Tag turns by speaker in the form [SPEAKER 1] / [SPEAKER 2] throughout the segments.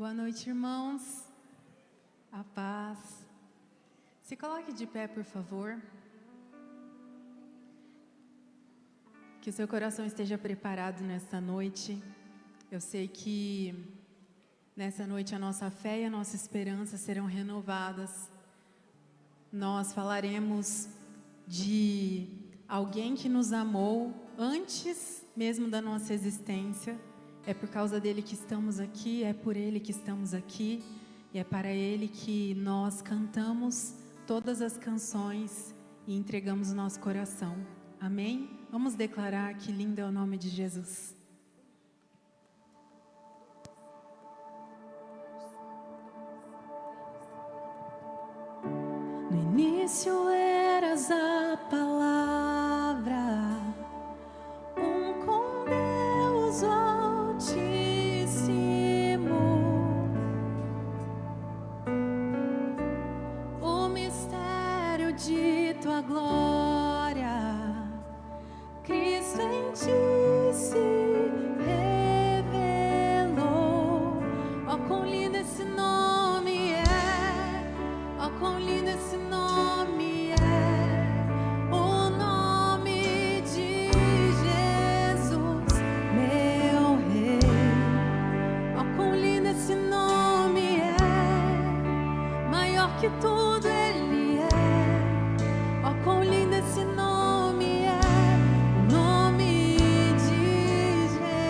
[SPEAKER 1] Boa noite, irmãos. A paz. Se coloque de pé, por favor. Que o seu coração esteja preparado nesta noite. Eu sei que nessa noite a nossa fé e a nossa esperança serão renovadas. Nós falaremos de alguém que nos amou antes mesmo da nossa existência. É por causa dele que estamos aqui, é por ele que estamos aqui, e é para ele que nós cantamos todas as canções e entregamos o nosso coração. Amém? Vamos declarar que lindo é o nome de Jesus. No início eras a palavra, com Deus Altíssimo, o mistério de tua glória, Cristo em ti se revelou. Ó, quão lindo esse nome é, ó, quão lindo esse nome é, o nome de Jesus, meu Rei. Ó, quão lindo esse nome é, maior que tudo ele é. Ó, quão lindo esse nome é, o nome de Jesus.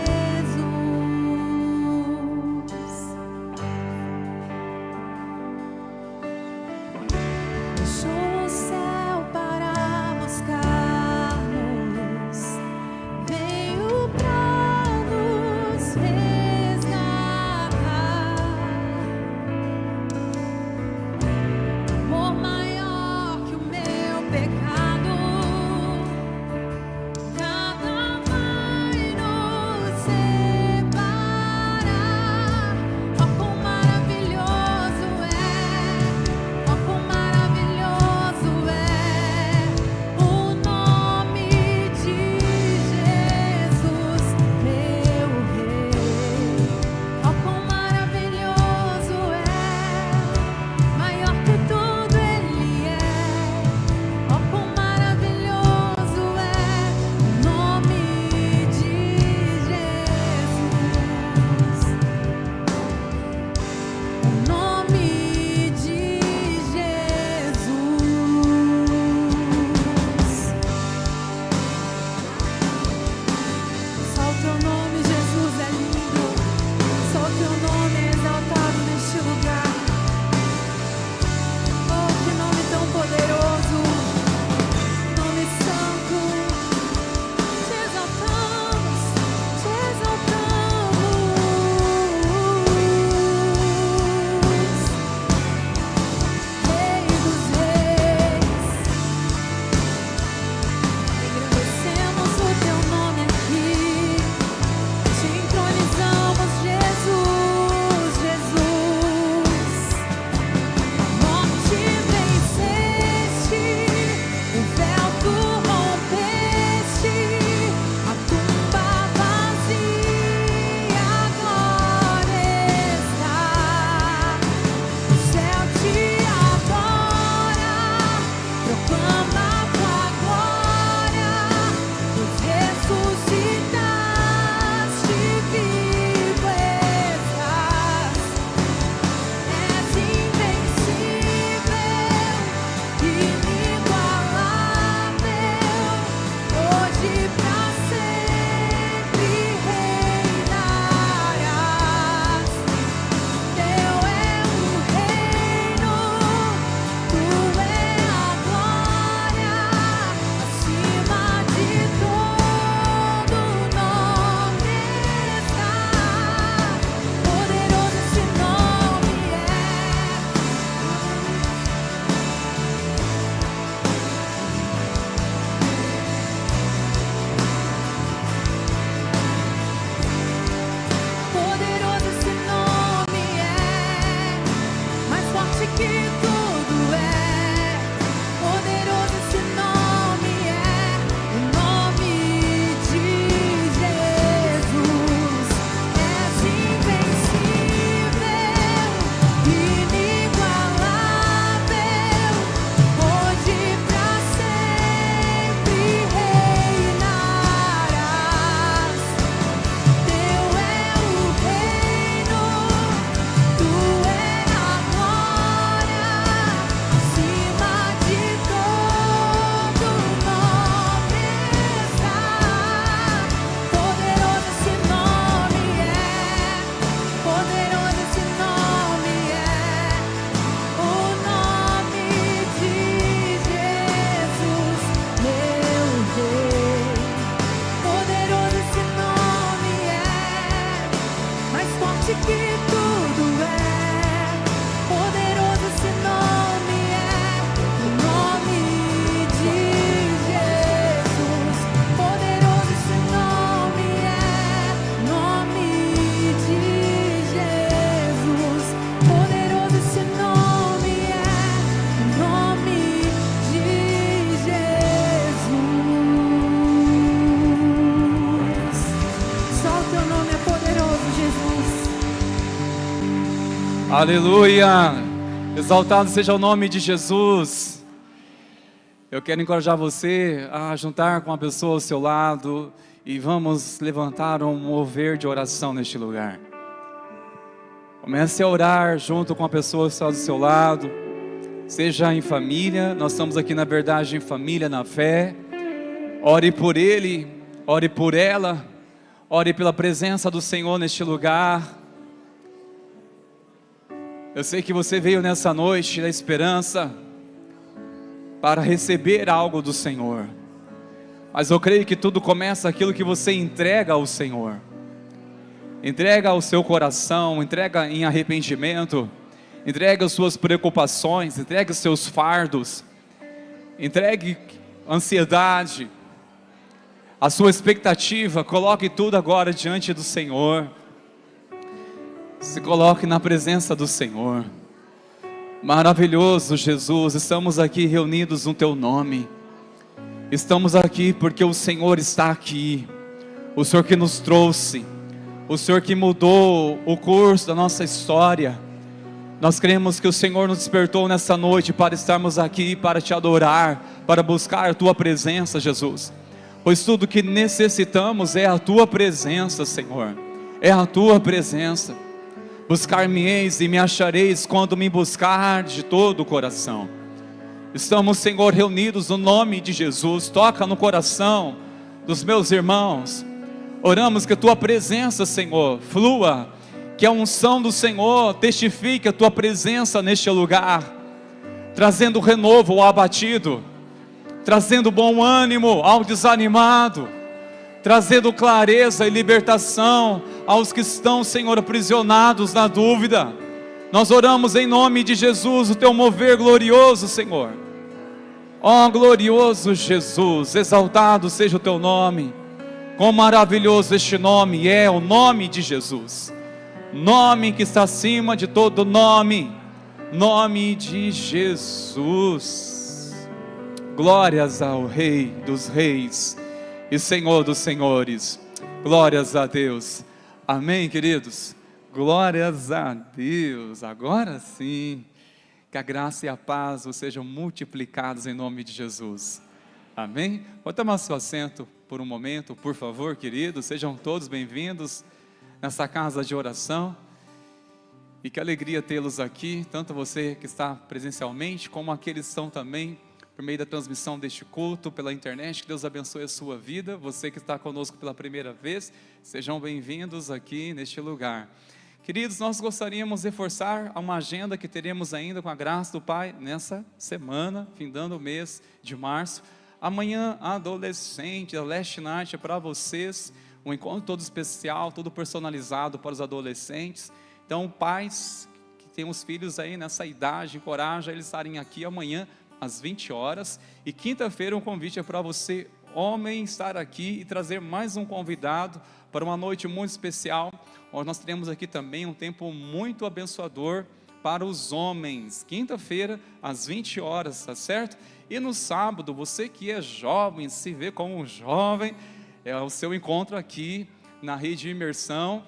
[SPEAKER 1] Deixou o céu para buscar-nos, veio pra nos resgatar. Amor maior que o meu pecado, nada vai nos separar. Ó, quão maravilhoso é, ó, quão maravilhoso
[SPEAKER 2] Aleluia! Exaltado seja o nome de Jesus. Eu quero encorajar você a juntar com a pessoa ao seu lado e vamos levantar um mover de oração neste lugar. Comece a orar junto com a pessoa que está do seu lado, seja em família. Nós estamos aqui na verdade em família, na fé. Ore por ele, ore por ela, ore pela presença do Senhor neste lugar. Eu sei que você veio nessa noite da esperança para receber algo do Senhor, mas eu creio que tudo começa aquilo que você entrega ao Senhor. Entrega o seu coração, entrega em arrependimento, entrega as suas preocupações, entrega os seus fardos, entregue ansiedade, a sua expectativa, coloque tudo agora diante do Senhor. Se coloque na presença do Senhor. Maravilhoso Jesus, estamos aqui reunidos no Teu nome. Estamos aqui porque o Senhor está aqui. O Senhor que nos trouxe, o Senhor que mudou o curso da nossa história. Nós cremos que o Senhor nos despertou nessa noite para estarmos aqui, para Te adorar, para buscar a Tua presença, Jesus. Pois tudo que necessitamos é a Tua presença, Senhor. É a Tua presença. Buscar-me-eis e me achareis quando me buscar de todo o coração. Estamos, Senhor, reunidos no nome de Jesus. Toca no coração dos meus irmãos. Oramos que a Tua presença, Senhor, flua, que a unção do Senhor testifique a Tua presença neste lugar, trazendo renovo ao abatido, trazendo bom ânimo ao desanimado, trazendo clareza e libertação aos que estão, Senhor, aprisionados na dúvida. Nós oramos em nome de Jesus, o Teu mover glorioso, Senhor. Ó glorioso Jesus, exaltado seja o Teu nome. Quão maravilhoso este nome é, o nome de Jesus. Nome que está acima de todo nome. Nome de Jesus. Glórias ao Rei dos Reis e Senhor dos Senhores. Glórias a Deus. Amém, queridos? Glórias a Deus. Agora sim, que a graça e a paz sejam multiplicados em nome de Jesus. Amém? Pode tomar seu assento por um momento, por favor, queridos. Sejam todos bem-vindos nessa casa de oração. E que alegria tê-los aqui, tanto você que está presencialmente, como aqueles que estão também por meio da transmissão deste culto pela internet. Que Deus abençoe a sua vida. Você que está conosco pela primeira vez, sejam bem-vindos aqui neste lugar. Queridos, nós gostaríamos de reforçar uma agenda que teremos ainda com a graça do Pai nessa semana, findando o mês de março. Amanhã, adolescente, a Last Night é para vocês, um encontro todo especial, todo personalizado para os adolescentes. Então, pais que têm os filhos aí nessa idade, encoraja eles estarem aqui amanhã às 20 horas, e quinta-feira um convite é para você, homem, estar aqui e trazer mais um convidado para uma noite muito especial, onde nós teremos aqui também um tempo muito abençoador para os homens, quinta-feira às 20 horas, tá certo? E no sábado, você que é jovem, se vê como um jovem, é o seu encontro aqui na rede de imersão.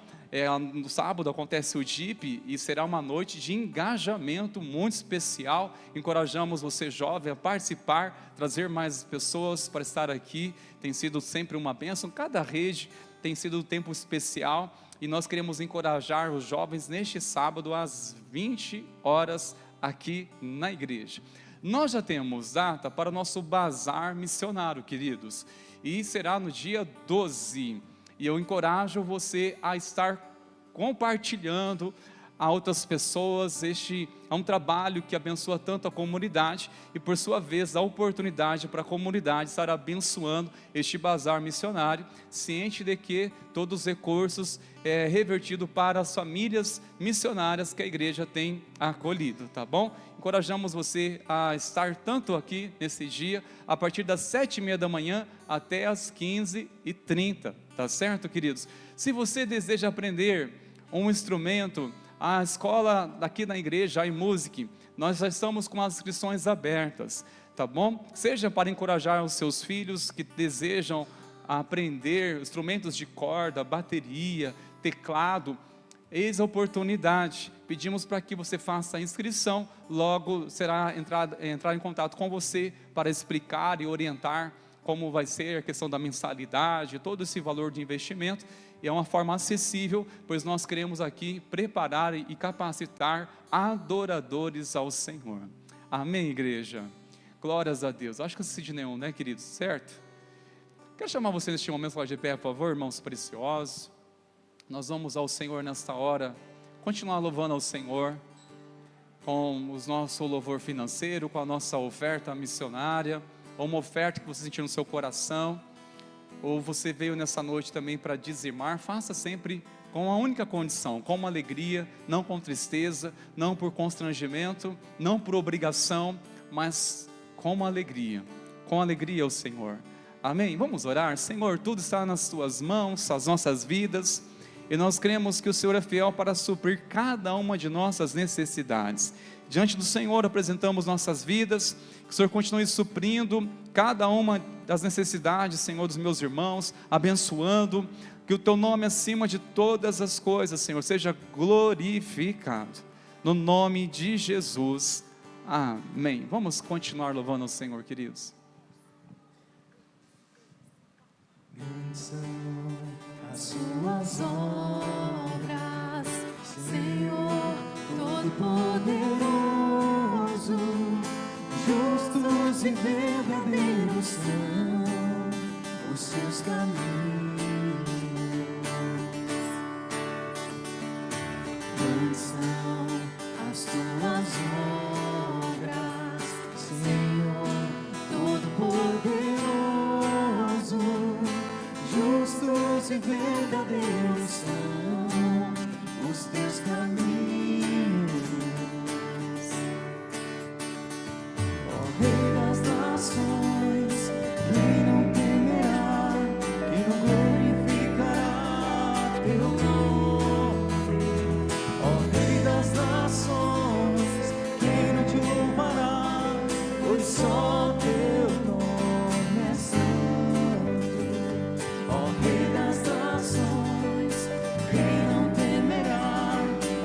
[SPEAKER 2] No sábado acontece o DIP e será uma noite de engajamento muito especial. Encorajamos você jovem a participar, trazer mais pessoas para estar aqui. Tem sido sempre uma bênção, cada rede tem sido um tempo especial e nós queremos encorajar os jovens neste sábado às 20 horas aqui na igreja. Nós já temos data para o nosso bazar missionário, queridos, e será no dia 12. E eu encorajo você a estar compartilhando a outras pessoas. Este é um trabalho que abençoa tanto a comunidade e, por sua vez, dá oportunidade para a comunidade estar abençoando este bazar missionário, ciente de que todos os recursos é revertido para as famílias missionárias que a igreja tem acolhido, tá bom? Encorajamos você a estar tanto aqui nesse dia, a partir das 7h30 da manhã até as 15h30, tá certo, queridos? Se você deseja aprender um instrumento, a escola daqui na igreja, a iMusic, nós já estamos com as inscrições abertas, tá bom? Seja para encorajar os seus filhos que desejam aprender instrumentos de corda, bateria, teclado, eis a oportunidade. Pedimos para que você faça a inscrição, logo será entrar em contato com você para explicar e orientar como vai ser a questão da mensalidade, todo esse valor de investimento. E é uma forma acessível, pois nós queremos aqui preparar e capacitar adoradores ao Senhor. Amém, igreja? Glórias a Deus. Acho que não precisa de nenhum, né, queridos? Certo? Quero chamar você neste momento lá de pé, por favor, irmãos preciosos. Nós vamos ao Senhor nesta hora, continuar louvando ao Senhor, com o nosso louvor financeiro, com a nossa oferta missionária, ou uma oferta que você sentiu no seu coração, ou você veio nessa noite também para dizimar. Faça sempre com a única condição, com uma alegria, não com tristeza, não por constrangimento, não por obrigação, mas com uma alegria ao Senhor. Amém? Vamos orar. Senhor, tudo está nas tuas mãos, as nossas vidas, e nós cremos que o Senhor é fiel para suprir cada uma de nossas necessidades. Diante do Senhor apresentamos nossas vidas, que o Senhor continue suprindo cada uma das necessidades, Senhor, dos meus irmãos, abençoando, que o Teu nome acima de todas as coisas, Senhor, seja glorificado, no nome de Jesus, amém. Vamos continuar louvando ao Senhor, queridos.
[SPEAKER 3] São as suas obras, Senhor Todo-Poderoso, justos e verdadeiros são os seus caminhos. São as tuas obras, Senhor Todo-Poderoso, justos e verdadeiros são os teus caminhos. Ó Rei das nações, quem não temerá, quem não glorificará teu nome? Ó Rei das nações, quem não te louvará, pois só teu nome é santo. Ó Rei das nações, quem não temerá,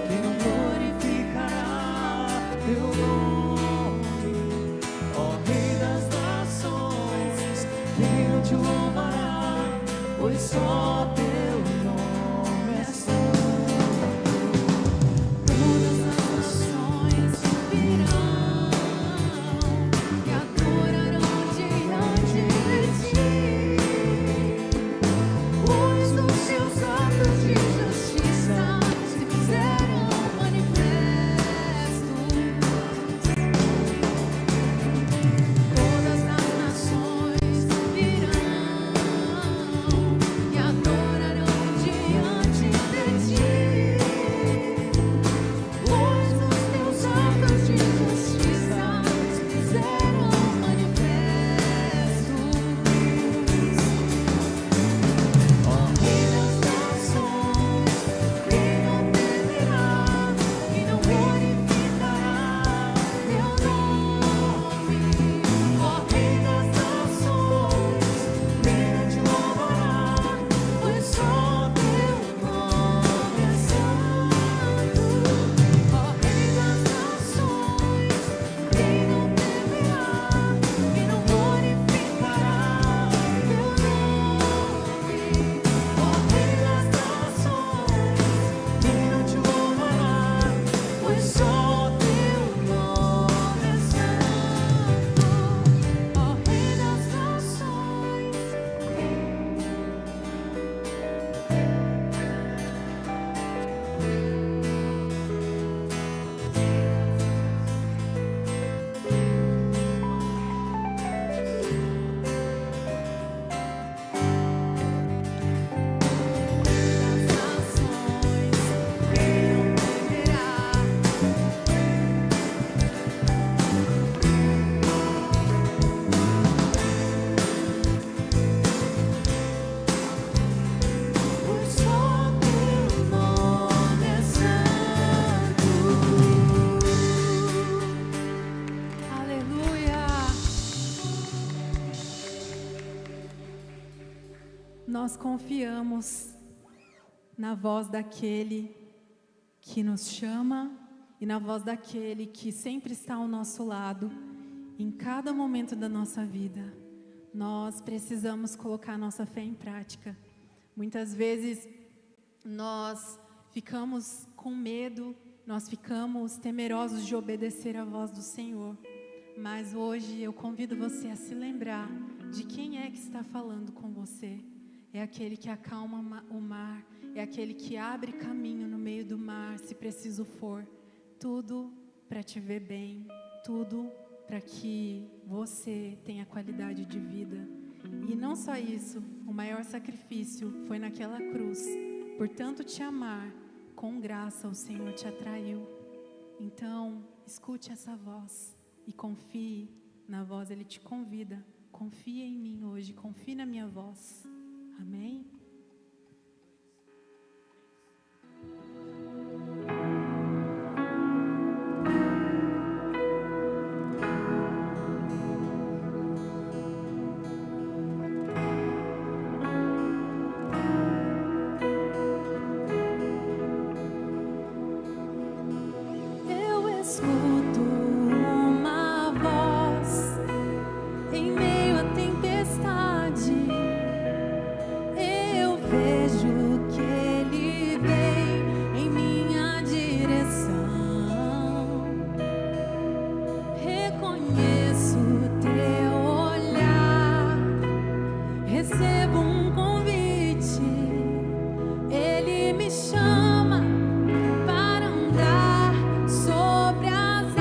[SPEAKER 3] quem não glorificará teu nome? Ó Rei das nações, quem não te louvará, pois só teu nome é santo. Todas as nações virão e adorarão diante de ti, pois os seus atos de justiça se fizeram manifestos. Todas as nações virão e adorarão diante de ti, pois os teus atos de justiça se fizeram manifestos. Ó Rei das nações, quem não temerá, quem não glorificará teu nome? Ó Rei das nações, quem não te louvará, pois só teu nome é santo. Ó Rei das nações, quem não temerá, quem não glorificará teu nome? Ó Rei das nações, quem não te louvará, pois só teu nome é santo. Ó Rei das nações. Pois só teu nome é santo.
[SPEAKER 1] Aleluia! Nós confiamos na voz daquele que nos chama e na voz daquele que sempre está ao nosso lado em cada momento da nossa vida. Nós precisamos colocar a nossa fé em prática. Muitas vezes nós ficamos com medo, nós ficamos temerosos de obedecer à voz do Senhor. Mas hoje eu convido você a se lembrar de quem é que está falando com você. É aquele que acalma o mar, é aquele que abre caminho no meio do mar, se preciso for. Tudo para te ver bem, tudo para que você tenha qualidade de vida. E não só isso, o maior sacrifício foi naquela cruz. Por tanto te amar, com graça o Senhor te atraiu. Então, escute essa voz e confie na voz, Ele te convida. Confia em mim hoje, confie na minha voz. Amém?
[SPEAKER 3] Eu escuto uma voz em meio à tempestade. Eu vejo que Ele vem em minha direção. Reconheço teu olhar, recebo um convite. Ele me chama para andar sobre as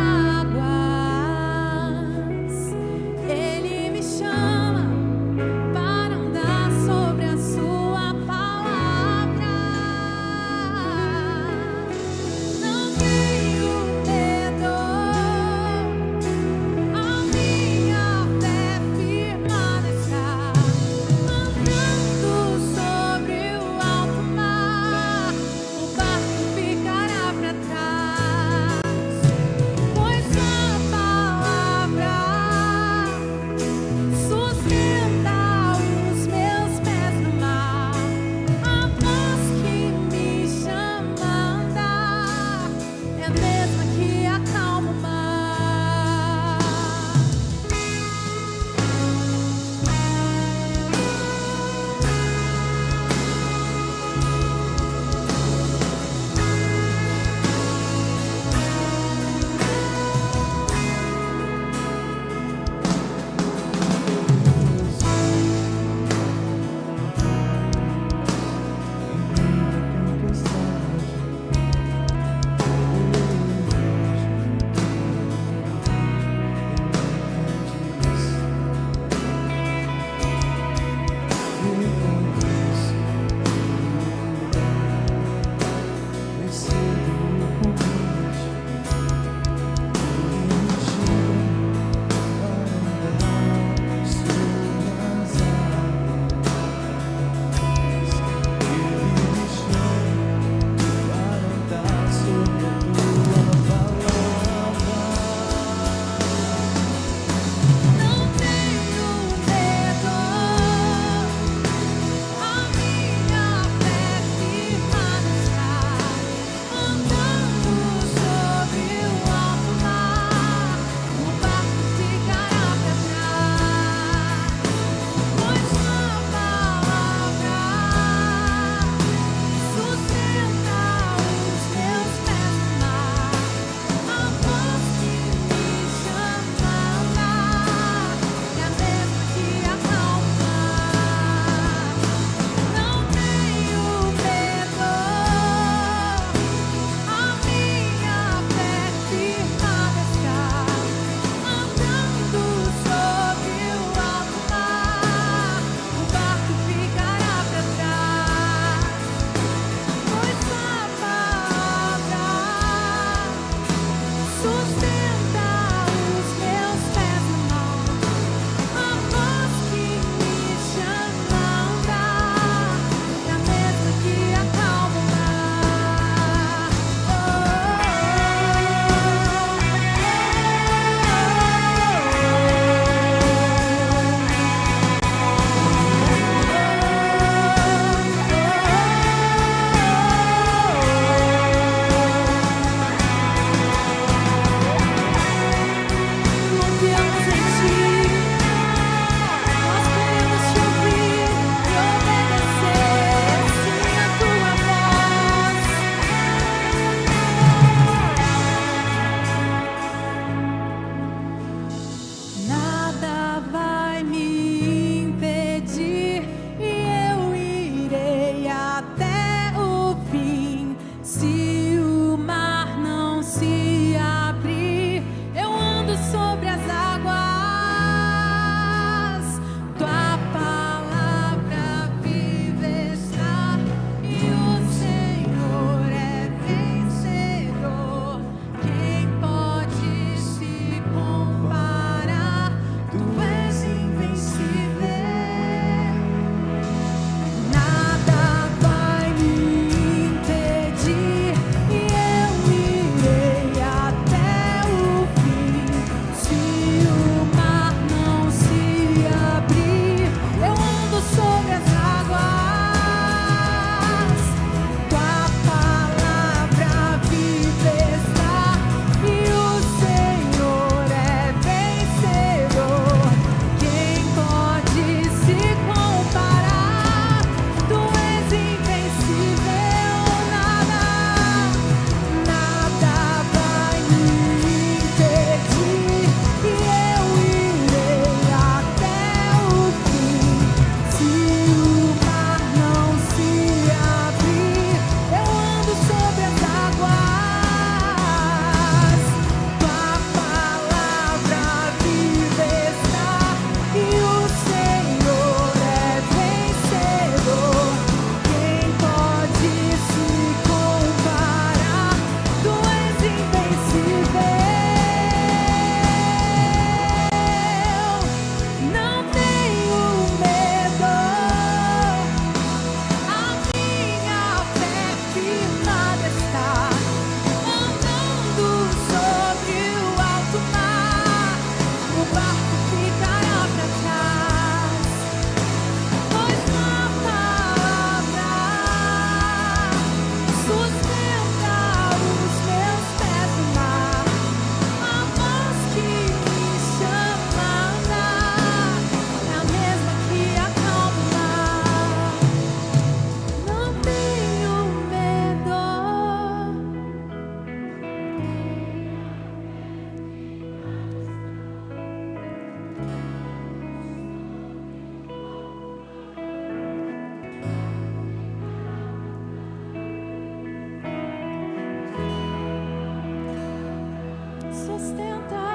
[SPEAKER 1] sustenta.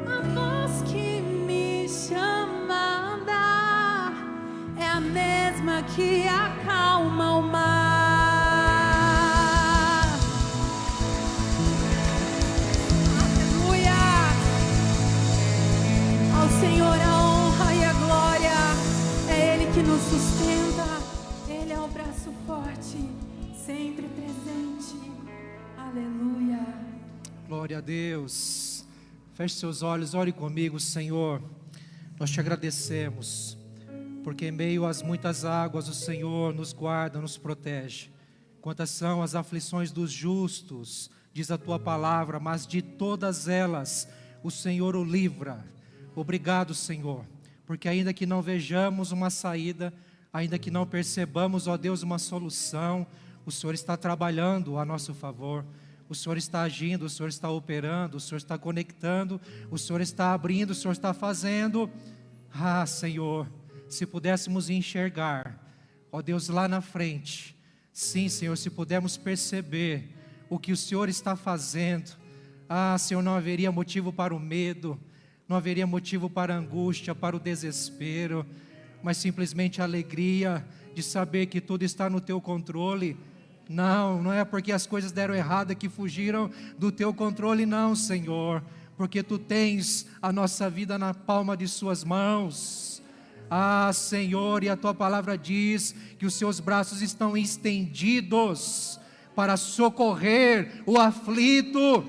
[SPEAKER 1] A voz que me chama a andar é a mesma que acalma o mar. Aleluia! Ao Senhor a honra e a glória. É Ele que nos sustenta. Ele é o braço forte, sempre presente. Aleluia.
[SPEAKER 4] Glória a Deus. Feche seus olhos, ore comigo, Senhor. Nós te agradecemos, porque em meio às muitas águas o Senhor nos guarda, nos protege. Quantas são as aflições dos justos, diz a tua palavra, mas de todas elas o Senhor o livra. Obrigado, Senhor, porque ainda que não vejamos uma saída, ainda que não percebamos, ó Deus, uma solução, o Senhor está trabalhando a nosso favor. O Senhor está agindo, o Senhor está operando, o Senhor está conectando, o Senhor está abrindo, o Senhor está fazendo. Ah, Senhor, se pudéssemos enxergar, ó Deus, lá na frente. Sim, Senhor, se pudermos perceber o que o Senhor está fazendo. Ah, Senhor, não haveria motivo para o medo, não haveria motivo para a angústia, para o desespero, mas simplesmente a alegria de saber que tudo está no teu controle. Não é porque as coisas deram errado que fugiram do teu controle, não, Senhor, porque tu tens a nossa vida na palma de suas mãos. Ah, Senhor, e a tua palavra diz que os seus braços estão estendidos para socorrer o aflito,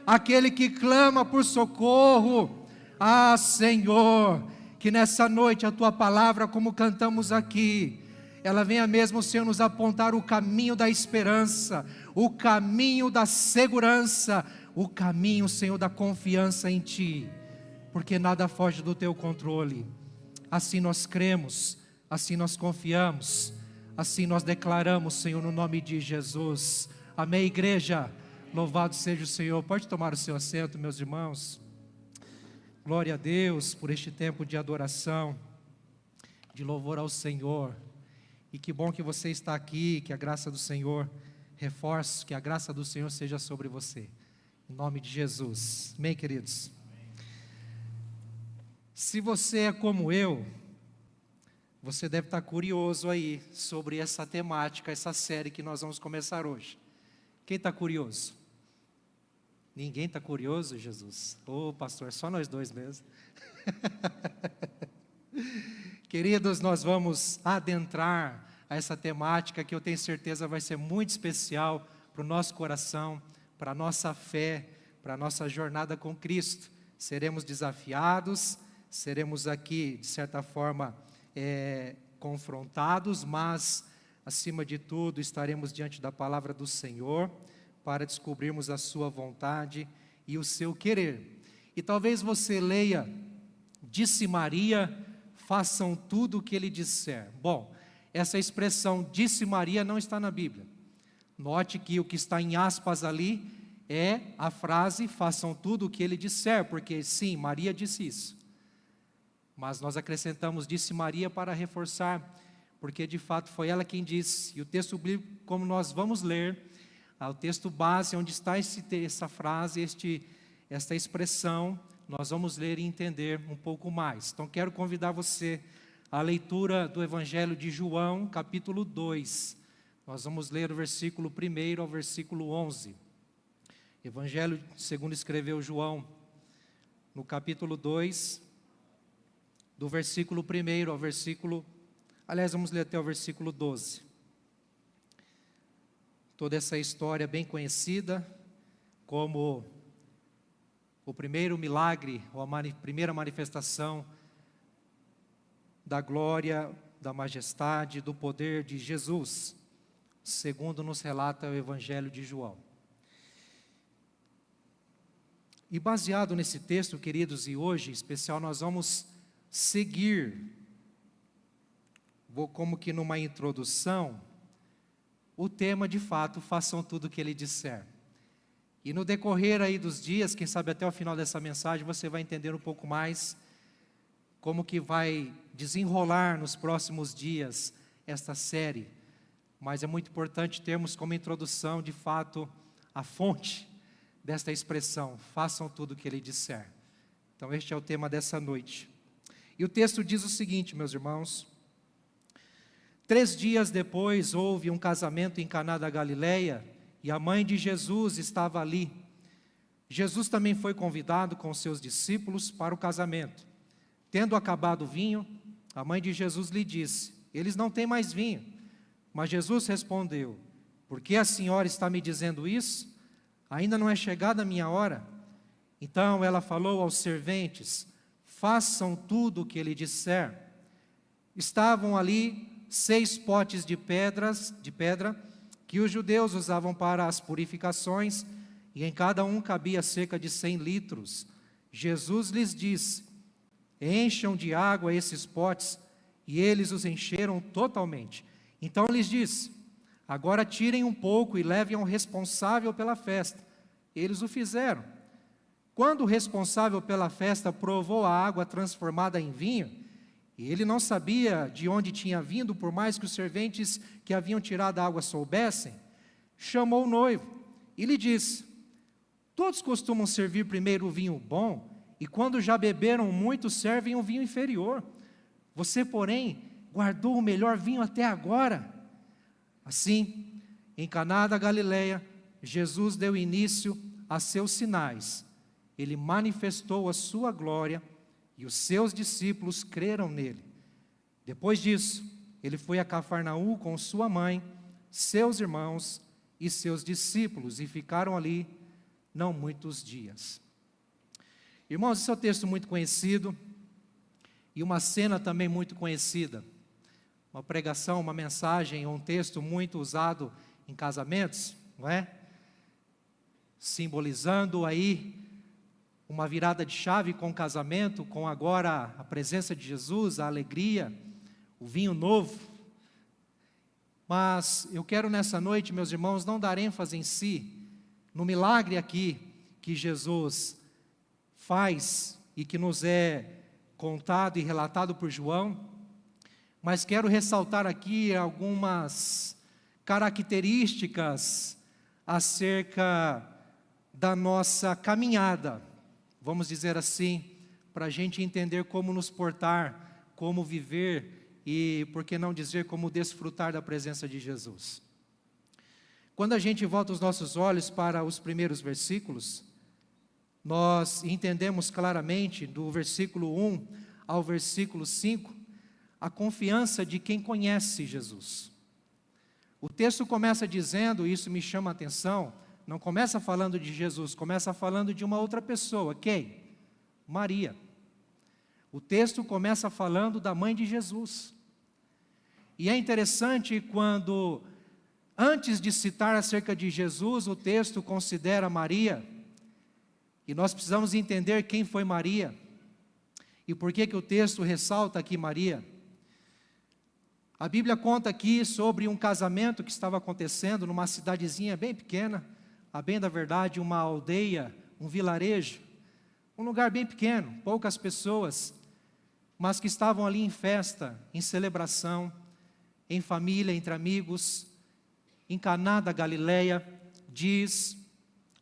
[SPEAKER 4] aquele que clama por socorro. Ah, Senhor, que nessa noite a tua palavra, como cantamos aqui, ela venha mesmo, Senhor, nos apontar o caminho da esperança, o caminho da segurança, o caminho, Senhor, da confiança em Ti, porque nada foge do Teu controle. Assim nós cremos, assim nós confiamos, assim nós declaramos, Senhor, no nome de Jesus. Amém, igreja? Louvado seja o Senhor. Pode tomar o seu assento, meus irmãos. Glória a Deus por este tempo de adoração, de louvor ao Senhor. E que bom que você está aqui, que a graça do Senhor reforce, que a graça do Senhor seja sobre você. Em nome de Jesus. Amém, queridos? Se você é como eu, você deve estar curioso aí sobre essa temática, essa série que nós vamos começar hoje. Quem está curioso? Ninguém está curioso, Jesus? Ô, pastor, só nós dois mesmo. Queridos, nós vamos adentrar a essa temática que eu tenho certeza vai ser muito especial para o nosso coração, para a nossa fé, para a nossa jornada com Cristo. Seremos desafiados, seremos aqui, de certa forma, confrontados, mas, acima de tudo, estaremos diante da palavra do Senhor, para descobrirmos a sua vontade e o seu querer. E talvez você leia, disse Maria, façam tudo o que ele disser. Bom, essa expressão disse Maria não está na Bíblia. Note que o que está em aspas ali é a frase façam tudo o que ele disser, porque sim, Maria disse isso. Mas nós acrescentamos disse Maria para reforçar, porque de fato foi ela quem disse. E o texto bíblico, como nós vamos ler, o texto base onde está essa frase, esta expressão, nós vamos ler e entender um pouco mais. Então quero convidar você à leitura do Evangelho de João, capítulo 2. Nós vamos ler o versículo 1 ao versículo 11. Evangelho segundo escreveu João, no capítulo 2, do versículo 1 ao versículo... Aliás, vamos ler até o versículo 12. Toda essa história bem conhecida, como o primeiro milagre, ou a primeira manifestação da glória, da majestade, do poder de Jesus, segundo nos relata o Evangelho de João. E baseado nesse texto, queridos, e hoje em especial nós vamos seguir, vou como que numa introdução, o tema de fato, façam tudo o que ele disser. E no decorrer aí dos dias, quem sabe até o final dessa mensagem, você vai entender um pouco mais como que vai desenrolar nos próximos dias esta série, mas é muito importante termos como introdução, de fato, a fonte desta expressão: façam tudo o que Ele disser. Então este é o tema dessa noite. E o texto diz o seguinte, meus irmãos: 3 dias depois houve um casamento em Caná da Galileia, e a mãe de Jesus estava ali. Jesus também foi convidado com seus discípulos para o casamento. Tendo acabado o vinho, a mãe de Jesus lhe disse: eles não têm mais vinho. Mas Jesus respondeu: por que a senhora está me dizendo isso? Ainda não é chegada a minha hora. Então ela falou aos serventes: façam tudo o que ele disser. Estavam ali 6 potes de pedra que os judeus usavam para as purificações, e em cada um cabia cerca de 100 litros. Jesus lhes disse: encham de água esses potes, e eles os encheram totalmente. Então lhes disse: agora tirem um pouco e levem ao responsável pela festa. Eles o fizeram. Quando o responsável pela festa provou a água transformada em vinho, e ele não sabia de onde tinha vindo, por mais que os serventes que haviam tirado a água soubessem, chamou o noivo e lhe disse: todos costumam servir primeiro o vinho bom, e quando já beberam muito, servem o vinho inferior. Você, porém, guardou o melhor vinho até agora. Assim, em Caná da Galileia, Jesus deu início a seus sinais. Ele manifestou a sua glória, e os seus discípulos creram nele. Depois disso, ele foi a Cafarnaum com sua mãe, seus irmãos e seus discípulos, e ficaram ali não muitos dias. Irmãos, esse é um texto muito conhecido, e uma cena também muito conhecida. Uma pregação, uma mensagem, um texto muito usado em casamentos, não é? Simbolizando aí uma virada de chave com o casamento, com agora a presença de Jesus, a alegria, o vinho novo. Mas eu quero nessa noite, meus irmãos, não dar ênfase em si, no milagre aqui que Jesus faz e que nos é contado e relatado por João, mas quero ressaltar aqui algumas características acerca da nossa caminhada, vamos dizer assim, para a gente entender como nos portar, como viver e, por que não dizer, como desfrutar da presença de Jesus. Quando a gente volta os nossos olhos para os primeiros versículos, nós entendemos claramente, do versículo 1 ao versículo 5, a confiança de quem conhece Jesus. O texto começa dizendo, e isso me chama a atenção, não começa falando de Jesus, começa falando de uma outra pessoa. Quem? Maria. O texto começa falando da mãe de Jesus. E é interessante quando, antes de citar acerca de Jesus, o texto considera Maria, e nós precisamos entender quem foi Maria, e por que o texto ressalta aqui Maria. A Bíblia conta aqui sobre um casamento que estava acontecendo numa cidadezinha bem pequena, a bem da verdade uma aldeia, um vilarejo, um lugar bem pequeno, poucas pessoas, mas que estavam ali em festa, em celebração, em família, entre amigos, em Caná da Galileia. Diz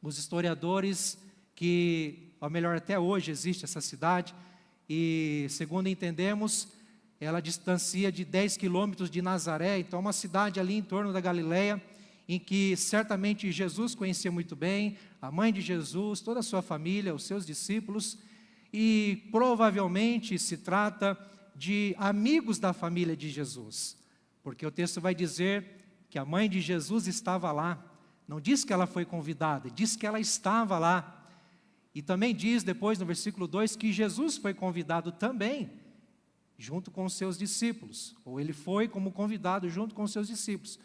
[SPEAKER 4] os historiadores que, ou melhor, até hoje existe essa cidade, e segundo entendemos, ela distancia de 10 quilômetros de Nazaré, então é uma cidade ali em torno da Galileia, em que certamente Jesus conhecia muito bem, a mãe de Jesus, toda a sua família, os seus discípulos, e provavelmente se trata de amigos da família de Jesus, porque o texto vai dizer que a mãe de Jesus estava lá, não diz que ela foi convidada, diz que ela estava lá, e também diz depois no versículo 2 que Jesus foi convidado também, junto com os seus discípulos, ou ele foi como convidado junto com os seus discípulos.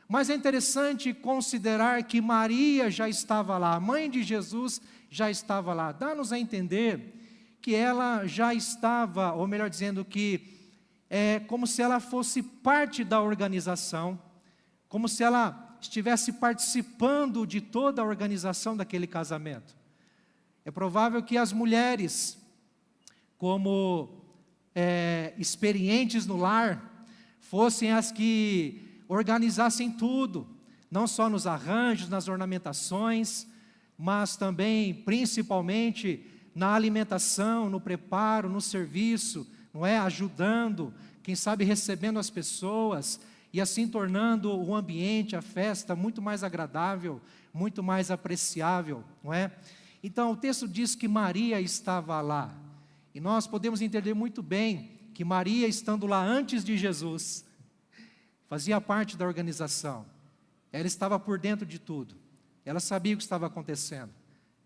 [SPEAKER 4] Mas é interessante considerar que Maria já estava lá, a mãe de Jesus já estava lá. Dá-nos a entender que ela já estava, ou melhor dizendo, que é como se ela fosse parte da organização, como se ela estivesse participando de toda a organização daquele casamento. É provável que as mulheres, como experientes no lar, fossem as que organizassem tudo, não só nos arranjos, nas ornamentações, mas também, principalmente, na alimentação, no preparo, no serviço, não é? Ajudando, quem sabe recebendo as pessoas, e assim tornando o ambiente, a festa, muito mais agradável, muito mais apreciável, não é? Então, o texto diz que Maria estava lá, e nós podemos entender muito bem que Maria, estando lá antes de Jesus, fazia parte da organização, ela estava por dentro de tudo, ela sabia o que estava acontecendo,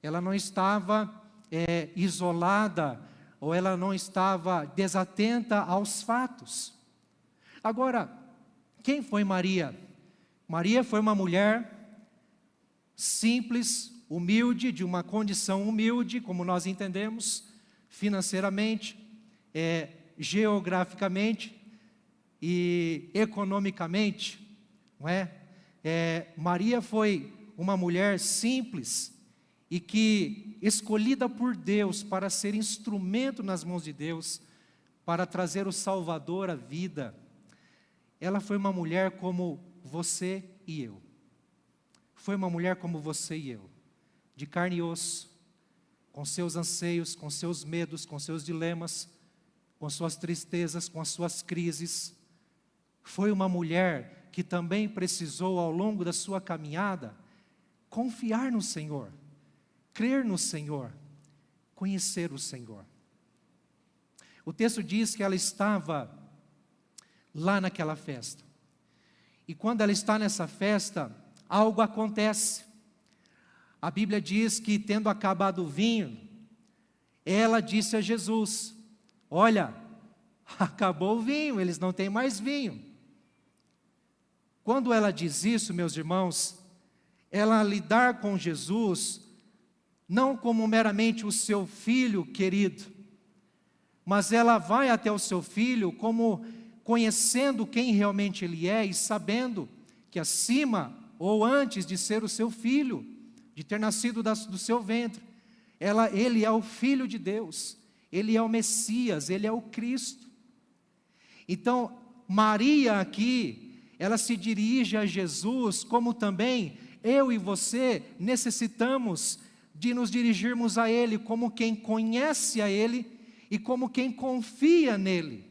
[SPEAKER 4] ela não estava isolada, ou ela não estava desatenta aos fatos. Agora, quem foi Maria? Maria foi uma mulher simples, humilde, de uma condição humilde, como nós entendemos, financeiramente, geograficamente e economicamente, não é? Maria foi uma mulher simples e que, escolhida por Deus para ser instrumento nas mãos de Deus, para trazer o Salvador à vida, ela foi uma mulher como você e eu. Foi uma mulher como você e eu, de carne e osso, com seus anseios, com seus medos, com seus dilemas, com suas tristezas, com as suas crises. Foi uma mulher que também precisou, ao longo da sua caminhada, confiar no Senhor, crer no Senhor, conhecer o Senhor. O texto diz que ela estava lá naquela festa. E quando ela está nessa festa, algo acontece. A Bíblia diz que, tendo acabado o vinho, ela disse a Jesus: olha, acabou o vinho, eles não têm mais vinho. Quando ela diz isso, meus irmãos, ela lidar com Jesus, não como meramente o seu filho querido, mas ela vai até o seu filho como conhecendo quem realmente ele é e sabendo que acima ou antes de ser o seu filho, de ter nascido do seu ventre, ele é o Filho de Deus, ele é o Messias, ele é o Cristo. Então, Maria aqui, ela se dirige a Jesus, como também eu e você necessitamos de nos dirigirmos a Ele, como quem conhece a Ele e como quem confia nele.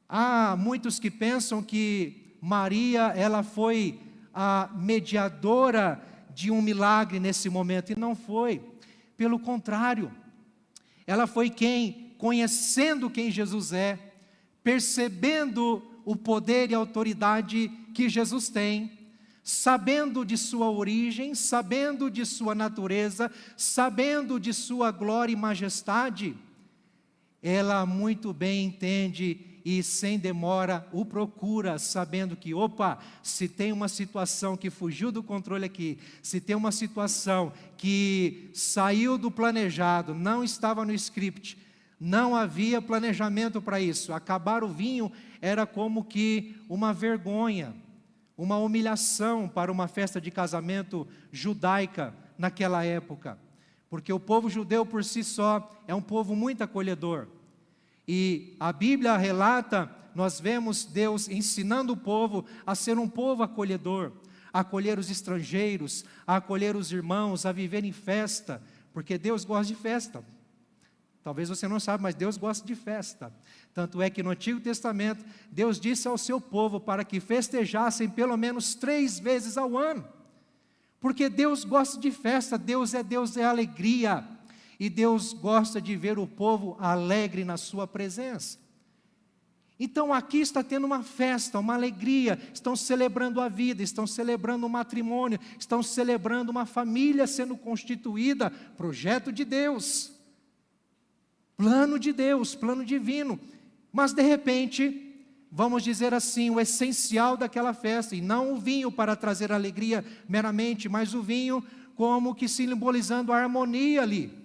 [SPEAKER 4] Há muitos que pensam que Maria, ela foi a mediadora de um milagre nesse momento, e não foi. Pelo contrário, ela foi quem, conhecendo quem Jesus é, percebendo o poder e a autoridade que Jesus tem, sabendo de sua origem, sabendo de sua natureza, sabendo de sua glória e majestade, ela muito bem entende e sem demora o procura, sabendo que, se tem uma situação que fugiu do controle aqui, se tem uma situação que saiu do planejado, não estava no script, não havia planejamento para isso, acabar o vinho era como que uma vergonha, uma humilhação para uma festa de casamento judaica naquela época, porque o povo judeu por si só é um povo muito acolhedor. E a Bíblia relata, nós vemos Deus ensinando o povo a ser um povo acolhedor, a acolher os estrangeiros, a acolher os irmãos, a viver em festa, porque Deus gosta de festa. Talvez você não saiba, mas Deus gosta de festa. Tanto é que no Antigo Testamento, Deus disse ao seu povo para que festejassem pelo menos 3 vezes ao ano, porque Deus gosta de festa, Deus é alegria. E Deus gosta de ver o povo alegre na sua presença. Então aqui está tendo uma festa, uma alegria, estão celebrando a vida, estão celebrando o matrimônio, estão celebrando uma família sendo constituída, projeto de Deus, plano de Deus, plano divino. Mas de repente, vamos dizer assim, o essencial daquela festa, e não o vinho para trazer alegria meramente, mas o vinho como que simbolizando a harmonia ali.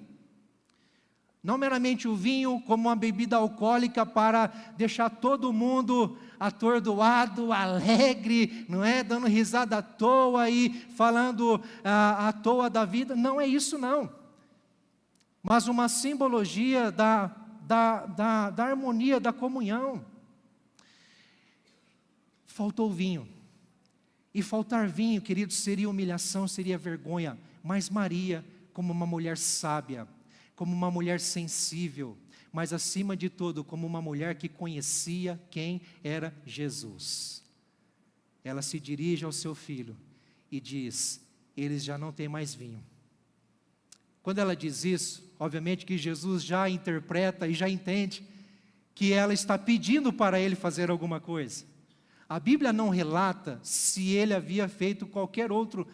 [SPEAKER 4] Não meramente o vinho como uma bebida alcoólica para deixar todo mundo atordoado, alegre, não é? Dando risada à toa e falando à toa da vida. Não é isso não. Mas uma simbologia da harmonia, da comunhão. faltou vinho. E faltar vinho, queridos, seria humilhação, seria vergonha. Mas Maria, como uma mulher sábia, como uma mulher sensível, mas acima de tudo, como uma mulher que conhecia quem era Jesus, ela se dirige ao seu filho e diz: eles já não têm mais vinho. Quando ela diz isso, obviamente que Jesus já interpreta e já entende que ela está pedindo para ele fazer alguma coisa. A Bíblia não relata se ele havia feito qualquer outro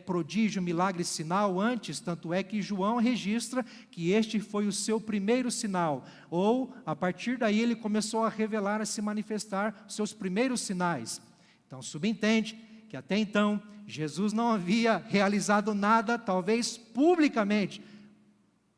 [SPEAKER 4] prodígio, milagre, sinal antes, tanto é que João registra que este foi o seu primeiro sinal, ou a partir daí ele começou a revelar, a se manifestar os seus primeiros sinais. Então subentende que até então Jesus não havia realizado nada, talvez publicamente,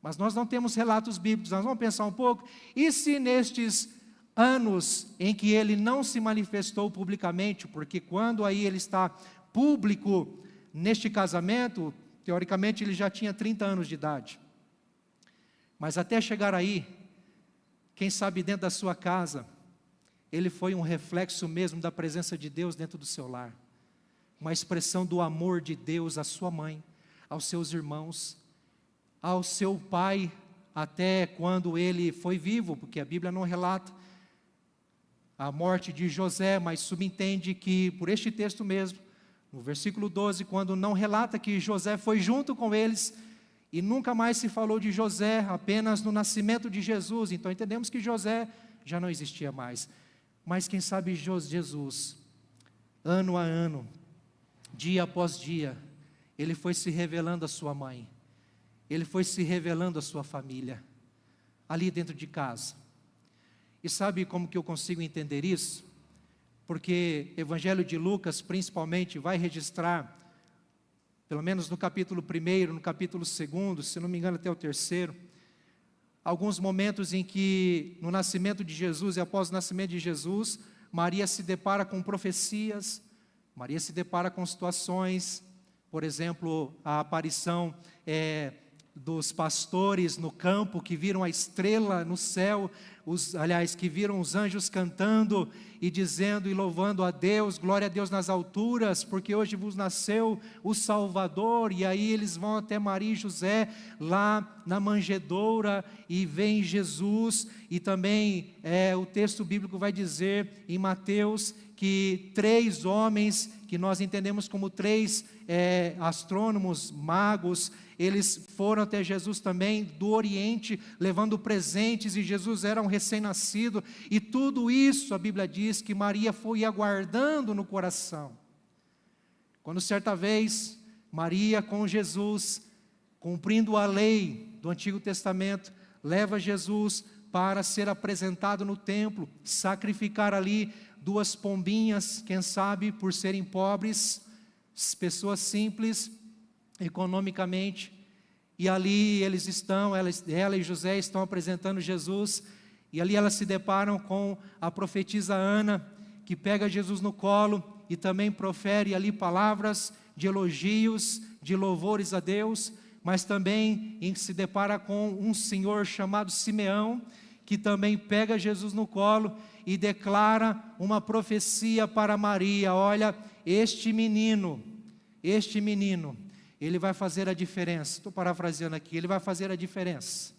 [SPEAKER 4] mas nós não temos relatos bíblicos. Nós vamos pensar um pouco, e se nestes anos em que ele não se manifestou publicamente, porque quando aí ele está público neste casamento, teoricamente ele já tinha 30 anos de idade, mas até chegar aí, quem sabe dentro da sua casa, ele foi um reflexo mesmo da presença de Deus dentro do seu lar, uma expressão do amor de Deus à sua mãe, aos seus irmãos, ao seu pai, até quando ele foi vivo, porque a Bíblia não relata a morte de José, mas subentende que, por este texto mesmo, no versículo 12, quando não relata que José foi junto com eles, e nunca mais se falou de José, apenas no nascimento de Jesus, então entendemos que José já não existia mais, mas quem sabe Jesus, ano a ano, dia após dia, ele foi se revelando à sua mãe, ele foi se revelando à sua família, ali dentro de casa. E sabe como que eu consigo entender isso? Porque Evangelho de Lucas, principalmente, vai registrar, pelo menos no capítulo 1, no capítulo 2, se não me engano até o 3, alguns momentos em que, no nascimento de Jesus e após o nascimento de Jesus, Maria se depara com profecias, Maria se depara com situações, por exemplo, a aparição dos pastores no campo, que viram a estrela no céu, que viram os anjos cantando e dizendo e louvando a Deus, glória a Deus nas alturas, porque hoje vos nasceu o Salvador. E aí eles vão até Maria e José, lá na manjedoura, e veem Jesus. E também o texto bíblico vai dizer em Mateus que 3 homens, que nós entendemos como 3 astrônomos, magos, eles foram até Jesus também do Oriente, levando presentes, e Jesus era um recém-nascido, e tudo isso a Bíblia diz que Maria foi aguardando no coração. Quando certa vez, Maria com Jesus, cumprindo a lei do Antigo Testamento, leva Jesus para ser apresentado no templo, sacrificar ali 2 pombinhas, quem sabe por serem pobres, pessoas simples, economicamente, e ali eles estão, ela e José estão apresentando Jesus, e ali elas se deparam com a profetisa Ana, que pega Jesus no colo, e também profere ali palavras de elogios, de louvores a Deus, mas também se depara com um senhor chamado Simeão, que também pega Jesus no colo, e declara uma profecia para Maria: olha, este menino, ele vai fazer a diferença. Estou parafraseando aqui, ele vai fazer a diferença,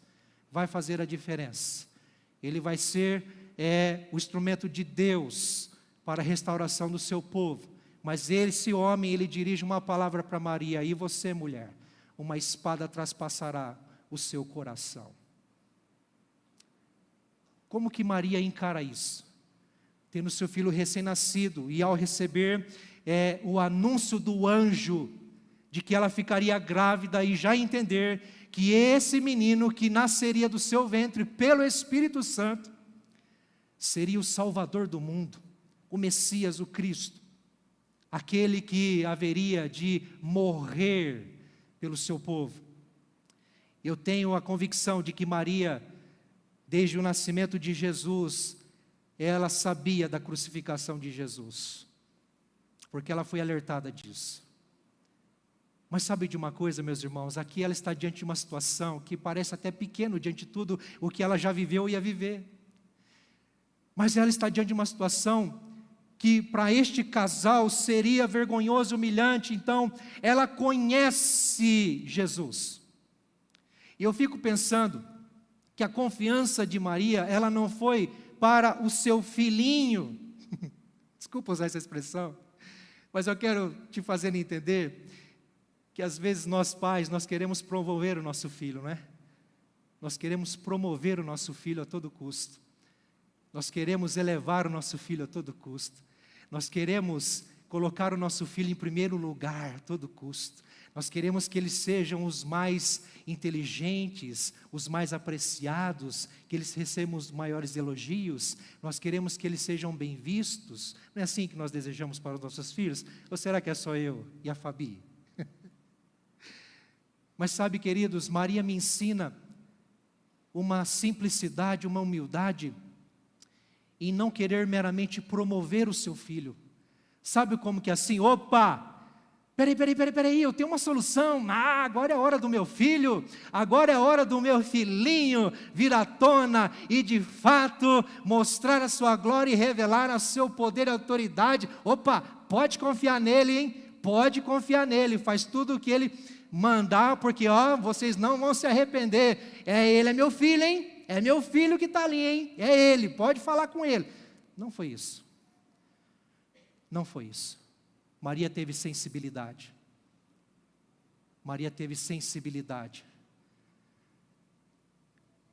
[SPEAKER 4] ele vai ser o instrumento de Deus para a restauração do seu povo. Mas esse homem, ele dirige uma palavra para Maria: e você, mulher, uma espada traspassará o seu coração. Como que Maria encara isso? Tendo seu filho recém-nascido, e ao receber o anúncio do anjo, de que ela ficaria grávida, e já entender que esse menino que nasceria do seu ventre pelo Espírito Santo, seria o Salvador do mundo, o Messias, o Cristo, aquele que haveria de morrer pelo seu povo. Eu tenho a convicção de que Maria, desde o nascimento de Jesus, ela sabia da crucificação de Jesus, porque ela foi alertada disso. Mas sabe de uma coisa, meus irmãos, aqui ela está diante de uma situação que parece até pequeno diante de tudo o que ela já viveu e ia viver. Mas ela está diante de uma situação que para este casal seria vergonhoso e humilhante. Então, ela conhece Jesus. E eu fico pensando que a confiança de Maria, ela não foi para o seu filhinho. Desculpa usar essa expressão, mas eu quero te fazer entender que às vezes nós pais, nós queremos promover o nosso filho, não é? Nós queremos promover o nosso filho a todo custo. Nós queremos elevar o nosso filho a todo custo. Nós queremos colocar o nosso filho em primeiro lugar a todo custo. Nós queremos que eles sejam os mais inteligentes, os mais apreciados, que eles recebam os maiores elogios. Nós queremos que eles sejam bem vistos. Não é assim que nós desejamos para os nossos filhos? Ou será que é só eu e a Fabi? Mas sabe, queridos, Maria me ensina uma simplicidade, uma humildade em não querer meramente promover o seu filho. Sabe como que é assim? Opa! Peraí, eu tenho uma solução. Agora é a hora do meu filho, agora é a hora do meu filhinho vir à tona e de fato mostrar a sua glória e revelar o seu poder e autoridade. Opa, pode confiar nele, hein? Pode confiar nele, faz tudo o que ele mandar, porque vocês não vão se arrepender. Ele é meu filho, hein? É meu filho que está ali, hein? É ele, pode falar com ele. Não foi isso. Não foi isso. Maria teve sensibilidade. Maria teve sensibilidade.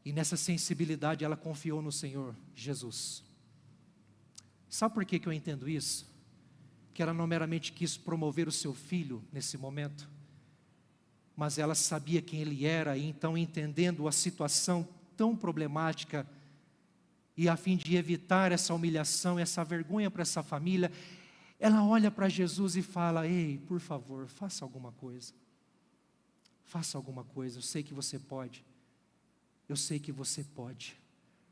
[SPEAKER 4] E nessa sensibilidade ela confiou no Senhor Jesus. Sabe por que eu entendo isso? Que ela não meramente quis promover o seu filho nesse momento, mas ela sabia quem ele era, e então, entendendo a situação tão problemática, e a fim de evitar essa humilhação, essa vergonha para essa família, ela olha para Jesus e fala: ei, por favor, faça alguma coisa. Faça alguma coisa, eu sei que você pode. Eu sei que você pode.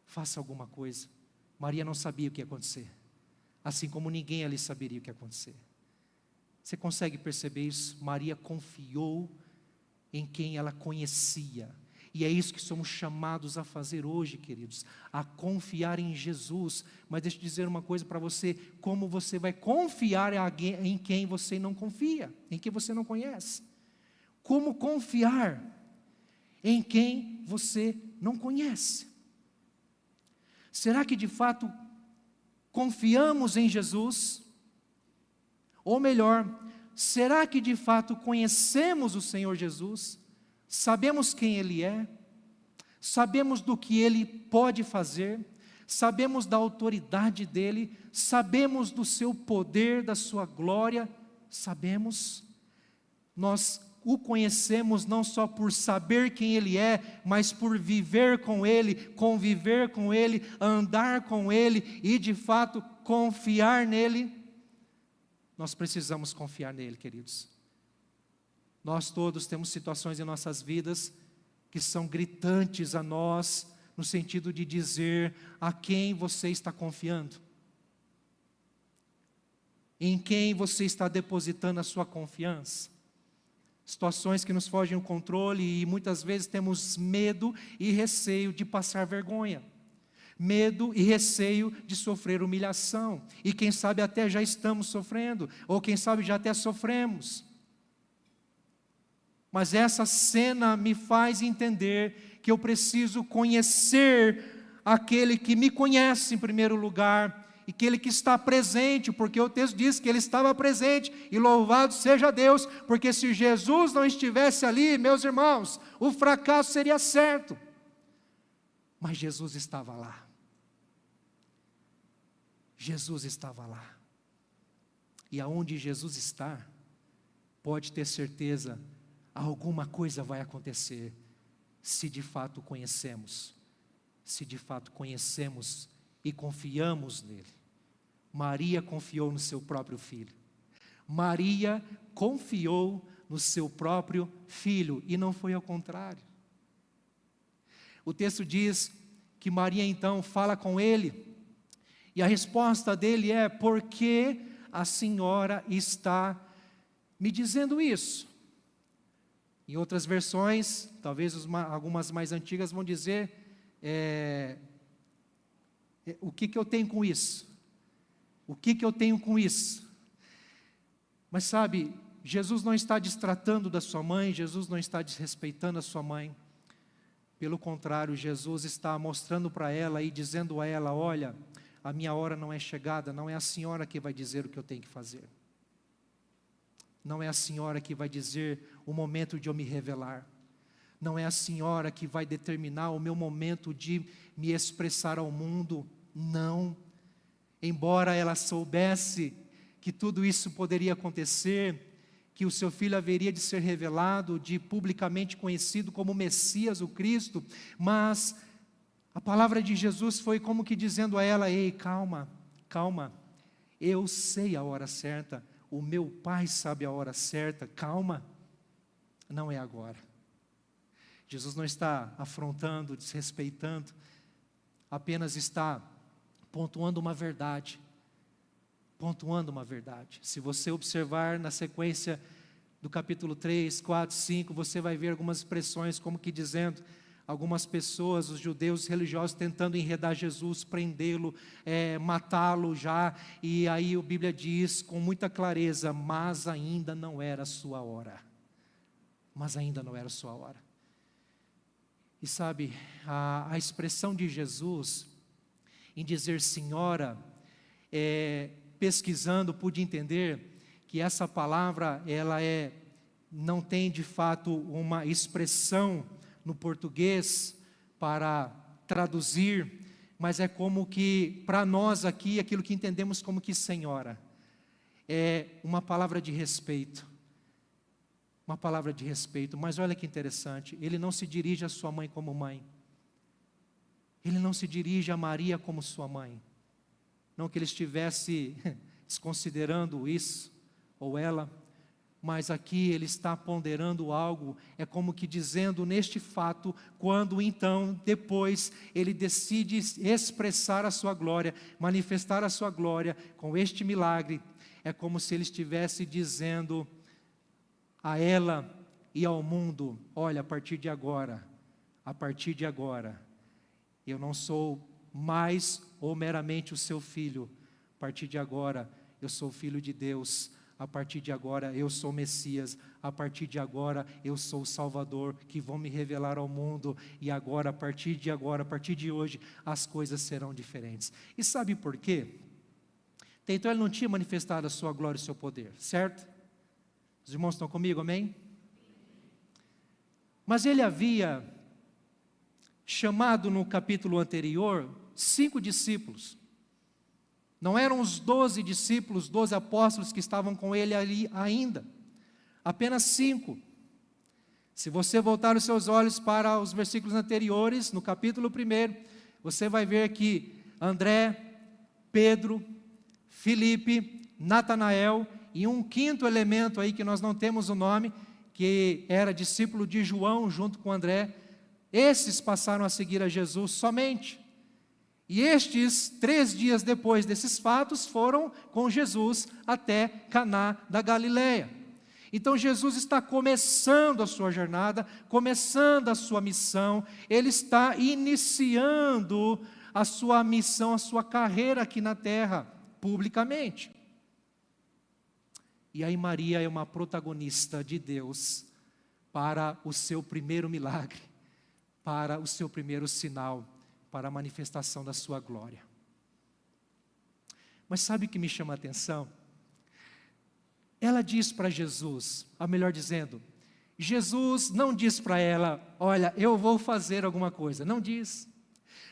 [SPEAKER 4] Faça alguma coisa. Maria não sabia o que ia acontecer, assim como ninguém ali saberia o que ia acontecer. Você consegue perceber isso? Maria confiou em quem ela conhecia. E é isso que somos chamados a fazer hoje, queridos, a confiar em Jesus. Mas deixa eu dizer uma coisa para você: como você vai confiar em quem você não confia, em quem você não conhece? Como confiar em quem você não conhece? Será que de fato confiamos em Jesus? Ou melhor, será que de fato conhecemos o Senhor Jesus? Sabemos quem Ele é? Sabemos do que Ele pode fazer? Sabemos da autoridade dEle? Sabemos do seu poder, da sua glória? Sabemos? Nós o conhecemos não só por saber quem Ele é, mas por viver com Ele, conviver com Ele, andar com Ele e de fato confiar nele. Nós precisamos confiar nele, queridos. Nós todos temos situações em nossas vidas que são gritantes a nós, no sentido de dizer: a quem você está confiando? Em quem você está depositando a sua confiança? Situações que nos fogem o controle, e muitas vezes temos medo e receio de passar vergonha. Medo e receio de sofrer humilhação. E quem sabe até já estamos sofrendo, ou quem sabe já até sofremos. Mas essa cena me faz entender que eu preciso conhecer aquele que me conhece em primeiro lugar, e aquele que está presente, porque o texto diz que ele estava presente, e louvado seja Deus, porque se Jesus não estivesse ali, meus irmãos, o fracasso seria certo. Mas Jesus estava lá. Jesus estava lá. E aonde Jesus está, pode ter certeza, alguma coisa vai acontecer, se de fato conhecemos. Se de fato conhecemos e confiamos nele. Maria confiou no seu próprio filho. Maria confiou no seu próprio filho, e não foi ao contrário. O texto diz que Maria então fala com ele, e a resposta dele é: por que a senhora está me dizendo isso? Em outras versões, talvez algumas mais antigas vão dizer: o que eu tenho com isso? O que eu tenho com isso? Mas sabe, Jesus não está destratando da sua mãe, Jesus não está desrespeitando a sua mãe. Pelo contrário, Jesus está mostrando para ela e dizendo a ela: olha, a minha hora não é chegada, não é a senhora que vai dizer o que eu tenho que fazer. Não é a senhora que vai dizer o momento de eu me revelar. Não é a senhora que vai determinar o meu momento de me expressar ao mundo. Não. Embora ela soubesse que tudo isso poderia acontecer, que o seu filho haveria de ser revelado, de publicamente conhecido como Messias, o Cristo, mas a palavra de Jesus foi como que dizendo a ela: ei, calma, calma, eu sei a hora certa, o meu Pai sabe a hora certa, calma, não é agora. Jesus não está afrontando, desrespeitando, apenas está pontuando uma verdade. Pontuando uma verdade. Se você observar na sequência do capítulo 3, 4, 5, você vai ver algumas expressões como que dizendo, algumas pessoas, os judeus religiosos tentando enredar Jesus, prendê-lo, matá-lo já, e aí a Bíblia diz com muita clareza: mas ainda não era a sua hora. Mas ainda não era a sua hora. E sabe, a expressão de Jesus em dizer senhora, pesquisando, pude entender que essa palavra, ela não tem de fato uma expressão no português para traduzir, mas é como que, para nós aqui, aquilo que entendemos como que senhora, é uma palavra de respeito. Uma palavra de respeito, mas olha que interessante, ele não se dirige à sua mãe como mãe. Ele não se dirige a Maria como sua mãe. Não que ele estivesse desconsiderando isso, ou ela, mas aqui ele está ponderando algo, é como que dizendo neste fato, quando então, depois, ele decide expressar a sua glória, manifestar a sua glória com este milagre, é como se ele estivesse dizendo a ela e ao mundo: olha, a partir de agora, eu não sou mais ou meramente o seu filho. A partir de agora, eu sou filho de Deus. A partir de agora, eu sou Messias. A partir de agora, eu sou o Salvador, que vão me revelar ao mundo. E agora, a partir de hoje, as coisas serão diferentes. E sabe por quê? Então ele não tinha manifestado a sua glória e o seu poder, certo? Os irmãos estão comigo, amém? Mas ele havia chamado no capítulo anterior 5 discípulos. Não eram os 12 discípulos, 12 apóstolos que estavam com ele ali ainda. Apenas 5. Se você voltar os seus olhos para os versículos anteriores, no capítulo 1, você vai ver que André, Pedro, Filipe, Natanael e um quinto elemento aí que nós não temos o nome, que era discípulo de João junto com André, esses passaram a seguir a Jesus somente. E estes 3 dias depois desses fatos foram com Jesus até Caná da Galileia. Então Jesus está começando a sua jornada, começando a sua missão, ele está iniciando a sua missão, a sua carreira aqui na terra, publicamente. E aí Maria é uma protagonista de Deus para o seu primeiro milagre, para o seu primeiro sinal, para a manifestação da sua glória. Mas sabe o que me chama a atenção? Ela diz para Jesus, ou melhor dizendo, Jesus não diz para ela: olha, eu vou fazer alguma coisa, não diz.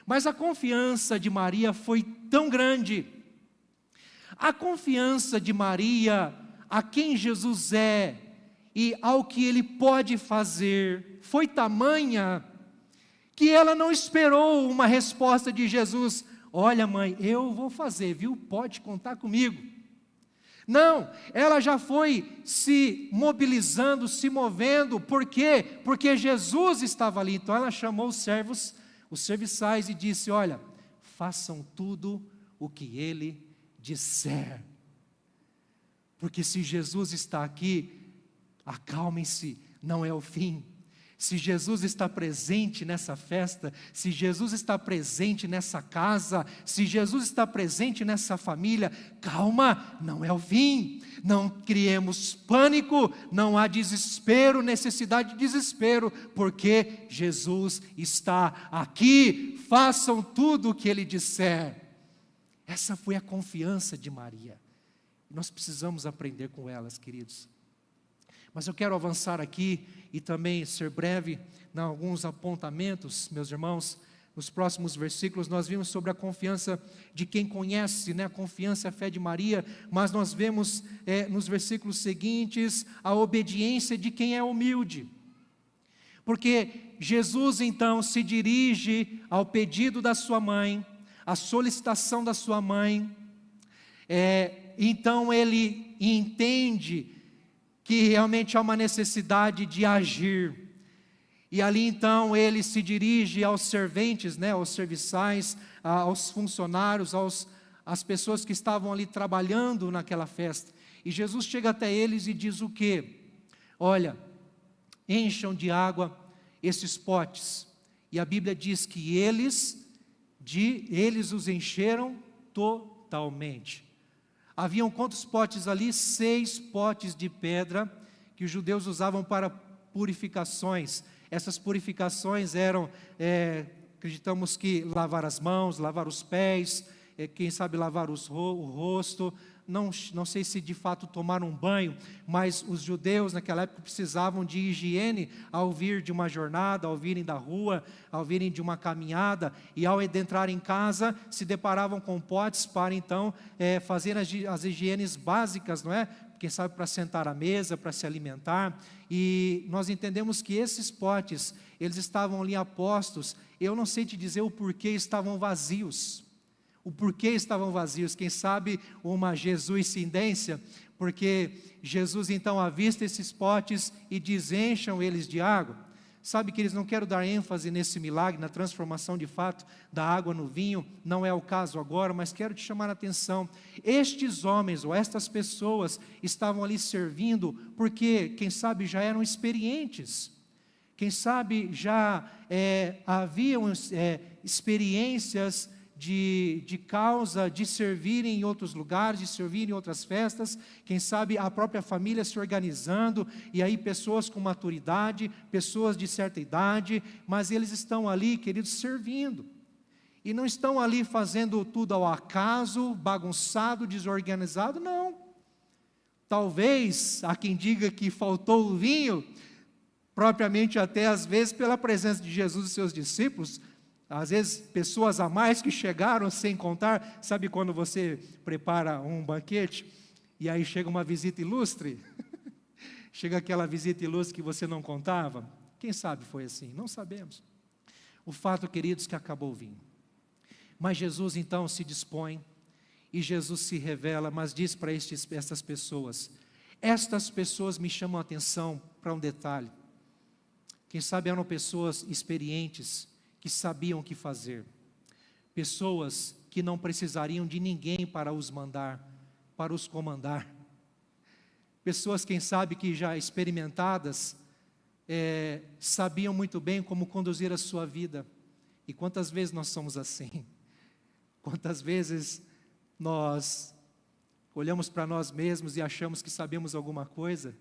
[SPEAKER 4] Mas a confiança de Maria foi tão grande, a confiança de Maria a quem Jesus é e ao que Ele pode fazer foi tamanha que ela não esperou uma resposta de Jesus: olha mãe, eu vou fazer, viu? Pode contar comigo. Não, ela já foi se mobilizando, se movendo. Por quê? Porque Jesus estava ali. Então ela chamou os servos, os serviçais, e disse: olha, façam tudo o que Ele disser. Porque se Jesus está aqui, acalmem-se, não é o fim. Se Jesus está presente nessa festa, se Jesus está presente nessa casa, se Jesus está presente nessa família, calma, não é o fim. Não criemos pânico, não há desespero, necessidade de desespero, porque Jesus está aqui. Façam tudo o que Ele disser. Essa foi a confiança de Maria. Nós precisamos aprender com elas, queridos. Mas eu quero avançar aqui e também ser breve em alguns apontamentos, meus irmãos. Nos próximos versículos nós vimos sobre a confiança de quem conhece, né? A confiança e a fé de Maria, mas nós vemos nos versículos seguintes a obediência de quem é humilde. Porque Jesus então se dirige ao pedido da sua mãe, à solicitação da sua mãe, então ele entende que realmente há uma necessidade de agir. E ali então ele se dirige aos serventes, né, aos serviçais, aos funcionários, às pessoas que estavam ali trabalhando naquela festa. E Jesus chega até eles e diz o quê? Olha, encham de água esses potes. E a Bíblia diz que eles os encheram totalmente. Haviam quantos potes ali? 6 potes de pedra que os judeus usavam para purificações. Essas purificações eram, acreditamos que lavar as mãos, lavar os pés, quem sabe lavar o rosto. Não sei se de fato tomaram um banho, mas os judeus naquela época precisavam de higiene ao vir de uma jornada, ao virem da rua, ao virem de uma caminhada, e ao adentrar em casa, se deparavam com potes para então fazer as higienes básicas, não é? Quem sabe para sentar à mesa, para se alimentar. E nós entendemos que esses potes, eles estavam ali apostos. Eu não sei te dizer o porquê estavam vazios. O porquê estavam vazios, quem sabe uma jesuicindência, porque Jesus então avista esses potes e diz: encham eles de água. Sabe que eles não quero dar ênfase nesse milagre, na transformação de fato da água no vinho, não é o caso agora, mas quero te chamar a atenção. Estes homens ou estas pessoas estavam ali servindo porque, quem sabe, já eram experientes. Quem sabe já haviam experiências de causa, de servir em outros lugares, de servir em outras festas, quem sabe a própria família se organizando, e aí pessoas com maturidade, pessoas de certa idade, mas eles estão ali, queridos, servindo, e não estão ali fazendo tudo ao acaso, bagunçado, desorganizado, não. Talvez, há quem diga que faltou o vinho, propriamente até às vezes pela presença de Jesus e seus discípulos, às vezes pessoas a mais que chegaram sem contar. Sabe quando você prepara um banquete e aí chega uma visita ilustre? Chega aquela visita ilustre que você não contava? Quem sabe foi assim? Não sabemos. O fato, queridos, que acabou o vinho. Mas Jesus então se dispõe e Jesus se revela, mas diz para estas pessoas. Estas pessoas me chamam a atenção para um detalhe. Quem sabe eram pessoas experientes, que sabiam o que fazer, pessoas que não precisariam de ninguém para os mandar, para os comandar, pessoas, quem sabe, que já experimentadas, sabiam muito bem como conduzir a sua vida. E quantas vezes nós somos assim? Quantas vezes nós olhamos para nós mesmos e achamos que sabemos alguma coisa,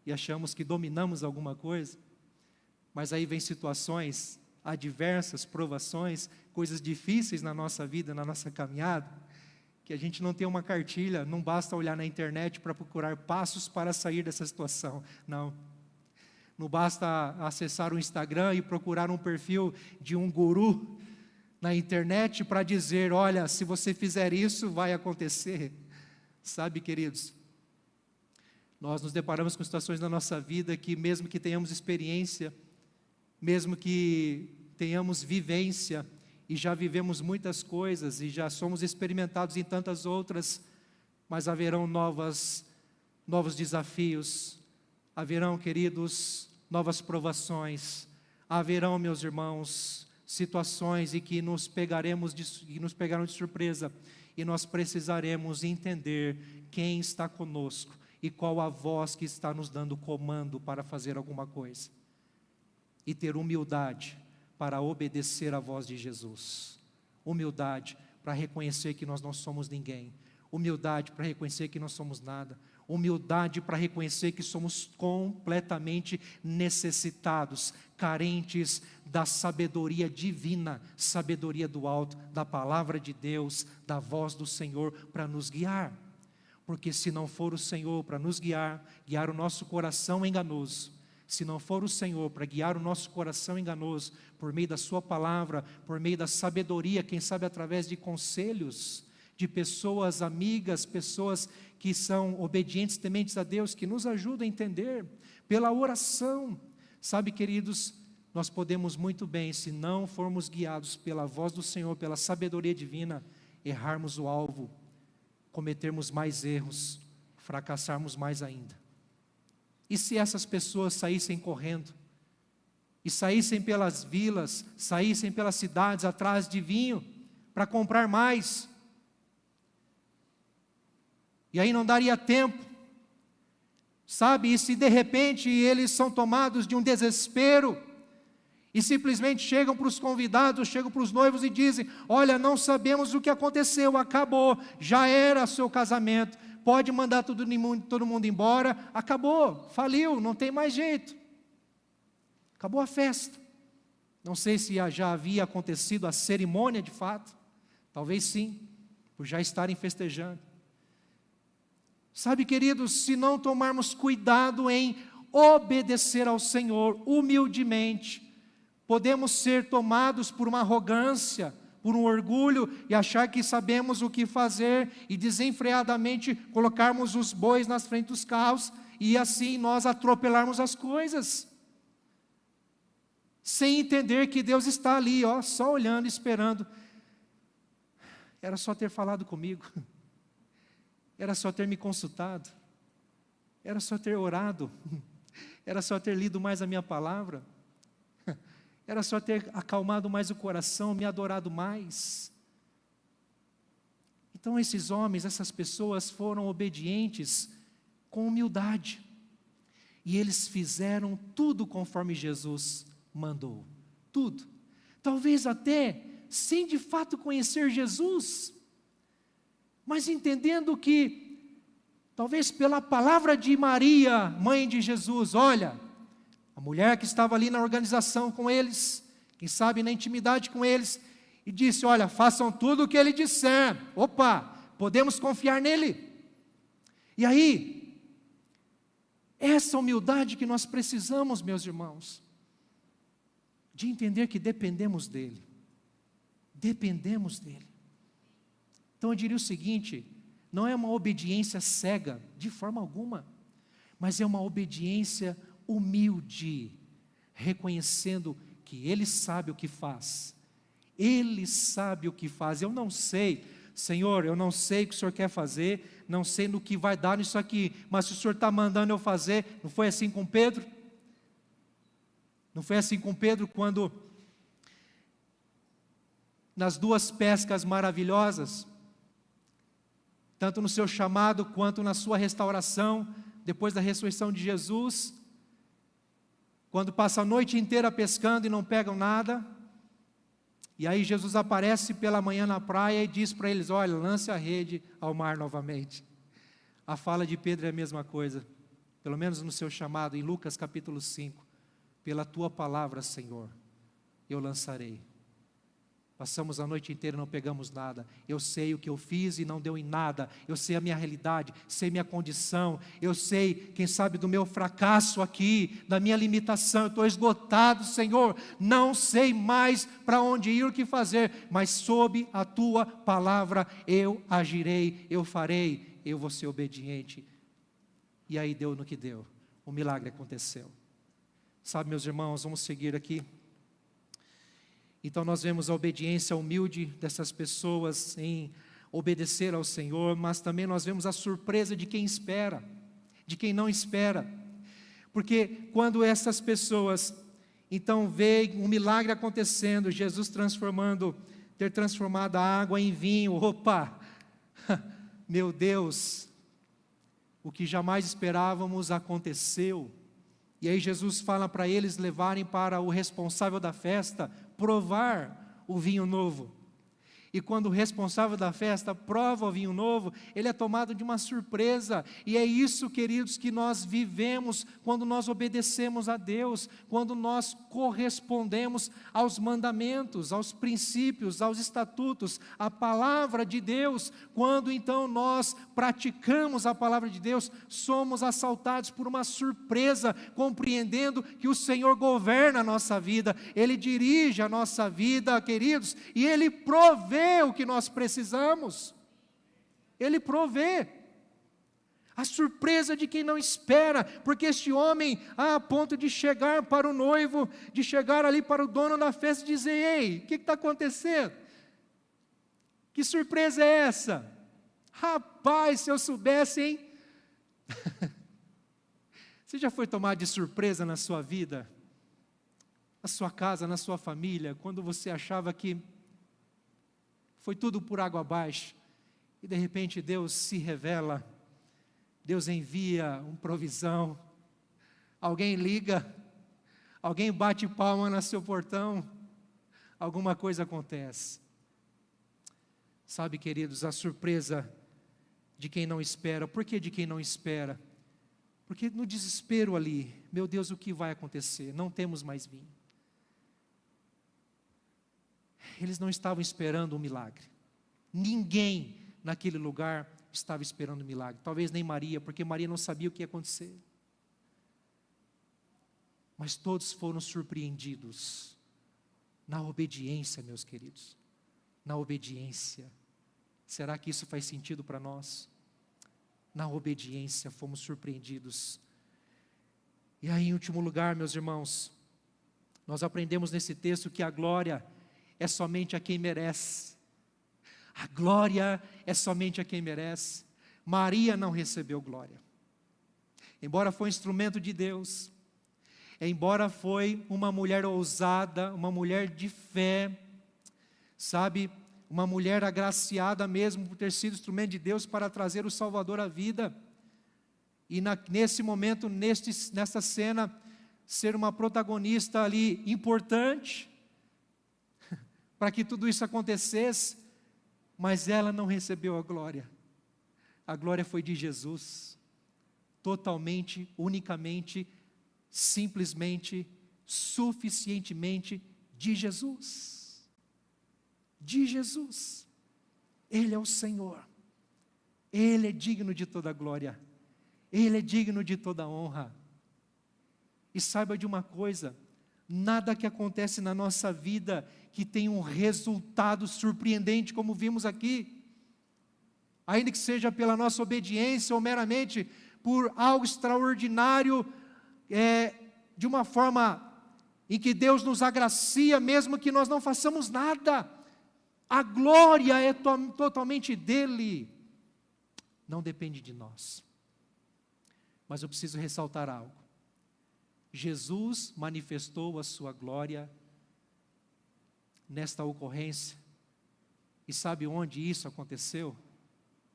[SPEAKER 4] e achamos que dominamos alguma coisa, mas aí vem situações adversas, provações, coisas difíceis na nossa vida, na nossa caminhada, que a gente não tem uma cartilha, não basta olhar na internet para procurar passos para sair dessa situação, não basta acessar o Instagram e procurar um perfil de um guru na internet para dizer: olha, se você fizer isso, vai acontecer. Sabe, queridos, nós nos deparamos com situações na nossa vida que, mesmo que tenhamos experiência, mesmo que tenhamos vivência, e já vivemos muitas coisas, e já somos experimentados em tantas outras, mas haverão novos desafios, haverão, queridos, novas provações, haverão, meus irmãos, situações em que nos pegarão de surpresa, e nós precisaremos entender quem está conosco, e qual a voz que está nos dando comando para fazer alguma coisa. e ter humildade para obedecer à voz de Jesus. Humildade para reconhecer que nós não somos ninguém. Humildade para reconhecer que não somos nada. Humildade para reconhecer que somos completamente necessitados, carentes da sabedoria divina, sabedoria do alto, da palavra de Deus, da voz do Senhor para nos guiar. Porque se não for o Senhor para nos guiar o nosso coração enganoso, se não for o Senhor para guiar o nosso coração enganoso, por meio da sua palavra, por meio da sabedoria, quem sabe através de conselhos, de pessoas amigas, pessoas que são obedientes, tementes a Deus, que nos ajudam a entender, pela oração. Sabe, queridos, nós podemos muito bem, se não formos guiados pela voz do Senhor, pela sabedoria divina, errarmos o alvo, cometermos mais erros, fracassarmos mais ainda. E se essas pessoas saíssem correndo, e saíssem pelas vilas, saíssem pelas cidades atrás de vinho, para comprar mais, e aí não daria tempo, sabe? E se de repente eles são tomados de um desespero, e simplesmente chegam para os convidados, chegam para os noivos e dizem: olha, não sabemos o que aconteceu, acabou, já era seu casamento, pode mandar todo mundo embora, acabou, faliu, não tem mais jeito, acabou a festa. Não sei se já havia acontecido a cerimônia de fato, talvez sim, por já estarem festejando. Sabe, queridos, se não tomarmos cuidado em obedecer ao Senhor humildemente, podemos ser tomados por uma arrogância, por um orgulho e achar que sabemos o que fazer e desenfreadamente colocarmos os bois nas frente dos carros e assim nós atropelarmos as coisas, sem entender que Deus está ali, só olhando, esperando. Era só ter falado comigo. Era só ter me consultado, era só ter orado, era só ter lido mais a minha palavra, era só ter acalmado mais o coração, me adorado mais. Então esses homens, essas pessoas foram obedientes com humildade, e eles fizeram tudo conforme Jesus mandou, tudo, talvez até sem de fato conhecer Jesus, mas entendendo que, talvez pela palavra de Maria, mãe de Jesus, olha, a mulher que estava ali na organização com eles, quem sabe na intimidade com eles, e disse: olha, façam tudo o que ele disser, opa, podemos confiar nele. E aí, essa humildade que nós precisamos, meus irmãos, de entender que dependemos dele, Então eu diria o seguinte: não é uma obediência cega, de forma alguma, mas é uma obediência humilde, reconhecendo que Ele sabe o que faz. Ele sabe o que faz. Eu não sei, Senhor, eu não sei o que o Senhor quer fazer, não sei no que vai dar nisso aqui, mas se o Senhor está mandando eu fazer, não foi assim com Pedro? Não foi assim com Pedro quando, nas duas pescas maravilhosas, tanto no seu chamado quanto na sua restauração, depois da ressurreição de Jesus, quando passa a noite inteira pescando e não pegam nada, e aí Jesus aparece pela manhã na praia e diz para eles: olha, lance a rede ao mar novamente. A fala de Pedro é a mesma coisa, pelo menos no seu chamado, em Lucas capítulo 5, pela tua palavra, Senhor, eu lançarei. Passamos a noite inteira e não pegamos nada. Eu sei o que eu fiz e não deu em nada. Eu sei a minha realidade, sei minha condição. Eu sei, quem sabe, do meu fracasso aqui, da minha limitação. Eu estou esgotado, Senhor. Não sei mais para onde ir, o que fazer. Mas sob a tua palavra eu agirei, eu farei, eu vou ser obediente. E aí deu no que deu. O milagre aconteceu. Sabe, meus irmãos, vamos seguir aqui. Então nós vemos a obediência humilde dessas pessoas em obedecer ao Senhor, mas também nós vemos a surpresa de quem espera, de quem não espera. Porque quando essas pessoas então veem um milagre acontecendo, Jesus ter transformado a água em vinho, opa, meu Deus, o que jamais esperávamos aconteceu. E aí Jesus fala para eles levarem para o responsável da festa provar o vinho novo. E quando o responsável da festa prova o vinho novo, ele é tomado de uma surpresa. E é isso, queridos, que nós vivemos quando nós obedecemos a Deus, quando nós correspondemos aos mandamentos, aos princípios, aos estatutos, à palavra de Deus. Quando então nós praticamos a palavra de Deus, somos assaltados por uma surpresa, compreendendo que o Senhor governa a nossa vida, Ele dirige a nossa vida, queridos, e Ele provê o que nós precisamos. Ele provê. A surpresa de quem não espera, porque este homem, a ponto de chegar para o noivo, de chegar ali para o dono da festa e dizer: ei, o que está acontecendo? Que surpresa é essa? Rapaz, se eu soubesse, hein? Você já foi tomado de surpresa na sua vida? Na sua casa, na sua família, quando você achava que foi tudo por água abaixo, e de repente Deus se revela, Deus envia uma provisão, alguém liga, alguém bate palma no seu portão, alguma coisa acontece. Sabe, queridos, a surpresa de quem não espera. Por que de quem não espera? Porque no desespero ali, meu Deus, o que vai acontecer? Não temos mais vinho. Eles não estavam esperando um milagre. Ninguém naquele lugar estava esperando um milagre. Talvez nem Maria, porque Maria não sabia o que ia acontecer. Mas todos foram surpreendidos na obediência, meus queridos. Na obediência. Será que isso faz sentido para nós? Na obediência fomos surpreendidos. E aí, em último lugar, meus irmãos, nós aprendemos nesse texto que a glória é somente a quem merece. A glória é somente a quem merece. Maria não recebeu glória. Embora foi instrumento de Deus, embora foi uma mulher ousada, uma mulher de fé, sabe, uma mulher agraciada mesmo por ter sido instrumento de Deus para trazer o Salvador à vida, e nesse momento, nessa cena, ser uma protagonista ali importante, para que tudo isso acontecesse, mas ela não recebeu a glória foi de Jesus, totalmente, unicamente, simplesmente, suficientemente de Jesus. De Jesus. Ele é o Senhor. Ele é digno de toda glória. Ele é digno de toda honra. E saiba de uma coisa: nada que acontece na nossa vida que tem um resultado surpreendente, como vimos aqui, ainda que seja pela nossa obediência ou meramente por algo extraordinário, de uma forma em que Deus nos agracia, mesmo que nós não façamos nada, a glória é totalmente dele, não depende de nós. Mas eu preciso ressaltar algo: Jesus manifestou a sua glória nesta ocorrência, e sabe onde isso aconteceu?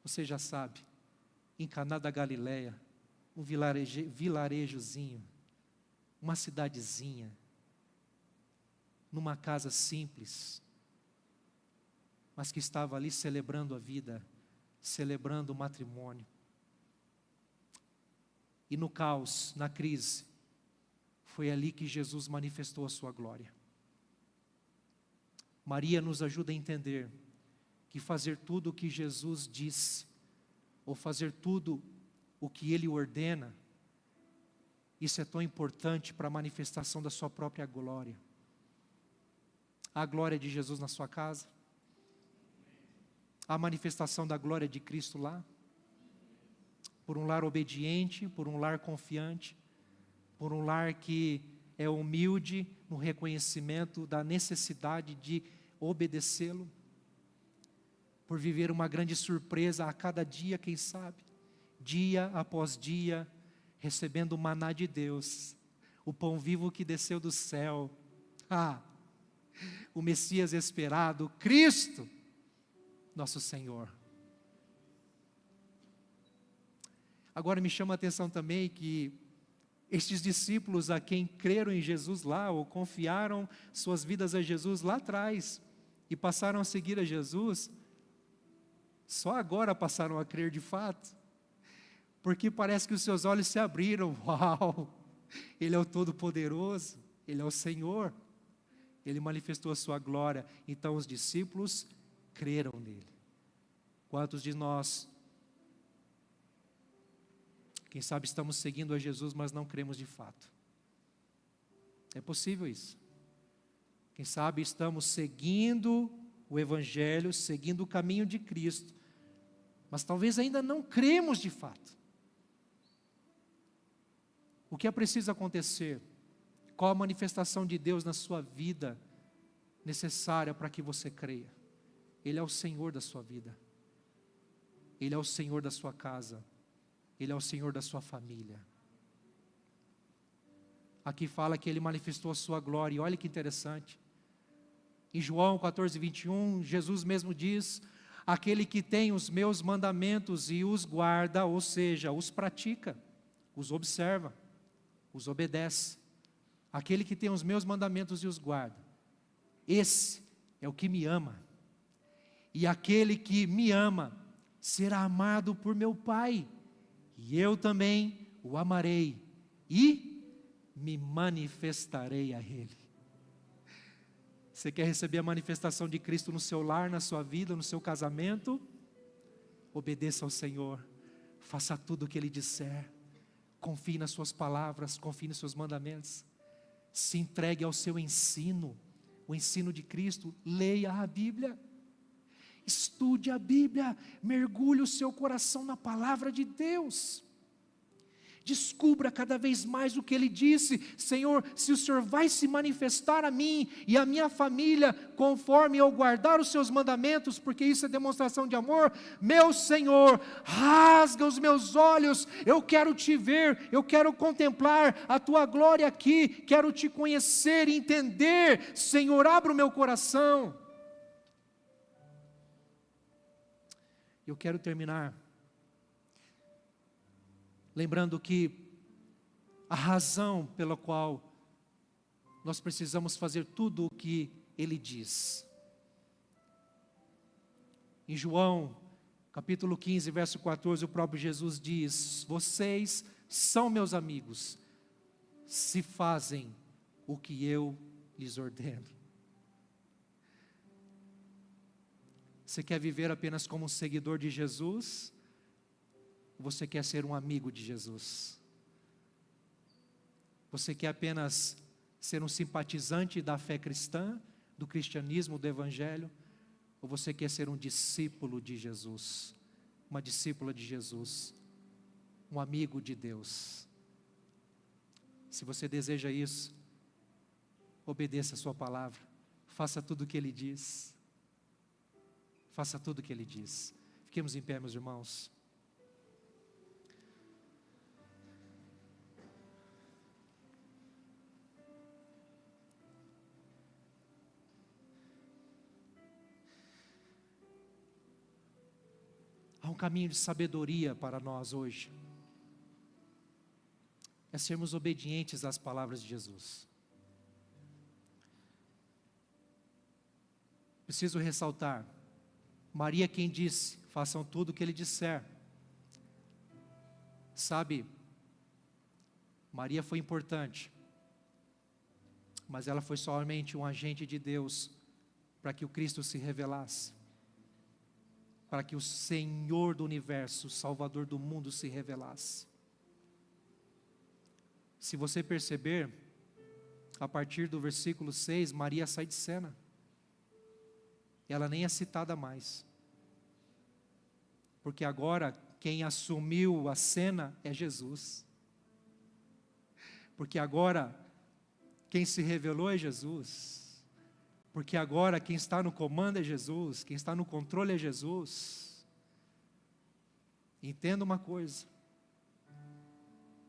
[SPEAKER 4] Você já sabe, em Caná da Galileia, um vilarejozinho, uma cidadezinha, numa casa simples, mas que estava ali celebrando a vida, celebrando o matrimônio. E no caos, na crise, foi ali que Jesus manifestou a sua glória. Maria nos ajuda a entender que fazer tudo o que Jesus disse, ou fazer tudo o que Ele ordena, isso é tão importante para a manifestação da sua própria glória. A glória de Jesus na sua casa, a manifestação da glória de Cristo lá, por um lar obediente, por um lar confiante, por um lar que é humilde no reconhecimento da necessidade de obedecê-lo, por viver uma grande surpresa a cada dia, quem sabe, dia após dia, recebendo o maná de Deus, o pão vivo que desceu do céu, o Messias esperado, Cristo, nosso Senhor. Agora me chama a atenção também que Estes discípulos a quem creram em Jesus lá, ou confiaram suas vidas a Jesus lá atrás, e passaram a seguir a Jesus, só agora passaram a crer de fato, porque parece que os seus olhos se abriram. Uau! Ele é o Todo-Poderoso, Ele é o Senhor, Ele manifestou a sua glória. Então os discípulos creram nele. Quantos de nós, quem sabe estamos seguindo a Jesus, mas não cremos de fato? É possível isso. Quem sabe estamos seguindo o Evangelho, seguindo o caminho de Cristo, mas talvez ainda não cremos de fato. O que é preciso acontecer? Qual a manifestação de Deus na sua vida necessária para que você creia? Ele é o Senhor da sua vida. Ele é o Senhor da sua casa. Ele é o Senhor da sua família. Aqui fala que Ele manifestou a sua glória, e olha que interessante. Em João 14:21, Jesus mesmo diz: aquele que tem os meus mandamentos e os guarda, ou seja, os pratica, os observa, os obedece. Aquele que tem os meus mandamentos e os guarda, esse é o que me ama. E aquele que me ama será amado por meu Pai, e eu também o amarei e me manifestarei a Ele. Você quer receber a manifestação de Cristo no seu lar, na sua vida, no seu casamento? Obedeça ao Senhor, faça tudo o que Ele disser, confie nas suas palavras, confie nos seus mandamentos, se entregue ao seu ensino, o ensino de Cristo. Leia a Bíblia, estude a Bíblia, mergulhe o seu coração na palavra de Deus, descubra cada vez mais o que Ele disse. Senhor, se o Senhor vai se manifestar a mim e a minha família, conforme eu guardar os seus mandamentos, porque isso é demonstração de amor, meu Senhor, rasga os meus olhos, eu quero te ver, eu quero contemplar a tua glória aqui, quero te conhecer e entender. Senhor, abra o meu coração. Eu quero terminar lembrando que a razão pela qual nós precisamos fazer tudo o que Ele diz. Em João, capítulo 15, verso 14, o próprio Jesus diz: vocês são meus amigos, se fazem o que eu lhes ordeno. Você quer viver apenas como um seguidor de Jesus? Ou você quer ser um amigo de Jesus? Você quer apenas ser um simpatizante da fé cristã, do cristianismo, do evangelho? Ou você quer ser um discípulo de Jesus, uma discípula de Jesus, um amigo de Deus? Se você deseja isso, obedeça a sua palavra, faça tudo o que Ele diz. Faça tudo o que Ele diz. Fiquemos em pé, meus irmãos. Há um caminho de sabedoria para nós hoje. É sermos obedientes às palavras de Jesus. Preciso ressaltar, Maria quem disse: façam tudo o que Ele disser. Sabe, Maria foi importante, mas ela foi somente um agente de Deus para que o Cristo se revelasse, para que o Senhor do universo, o Salvador do mundo se revelasse. Se você perceber, a partir do versículo 6, Maria sai de cena. Ela nem é citada mais, porque agora quem assumiu a cena é Jesus, porque agora quem se revelou é Jesus, porque agora quem está no comando é Jesus, quem está no controle é Jesus. Entenda uma coisa,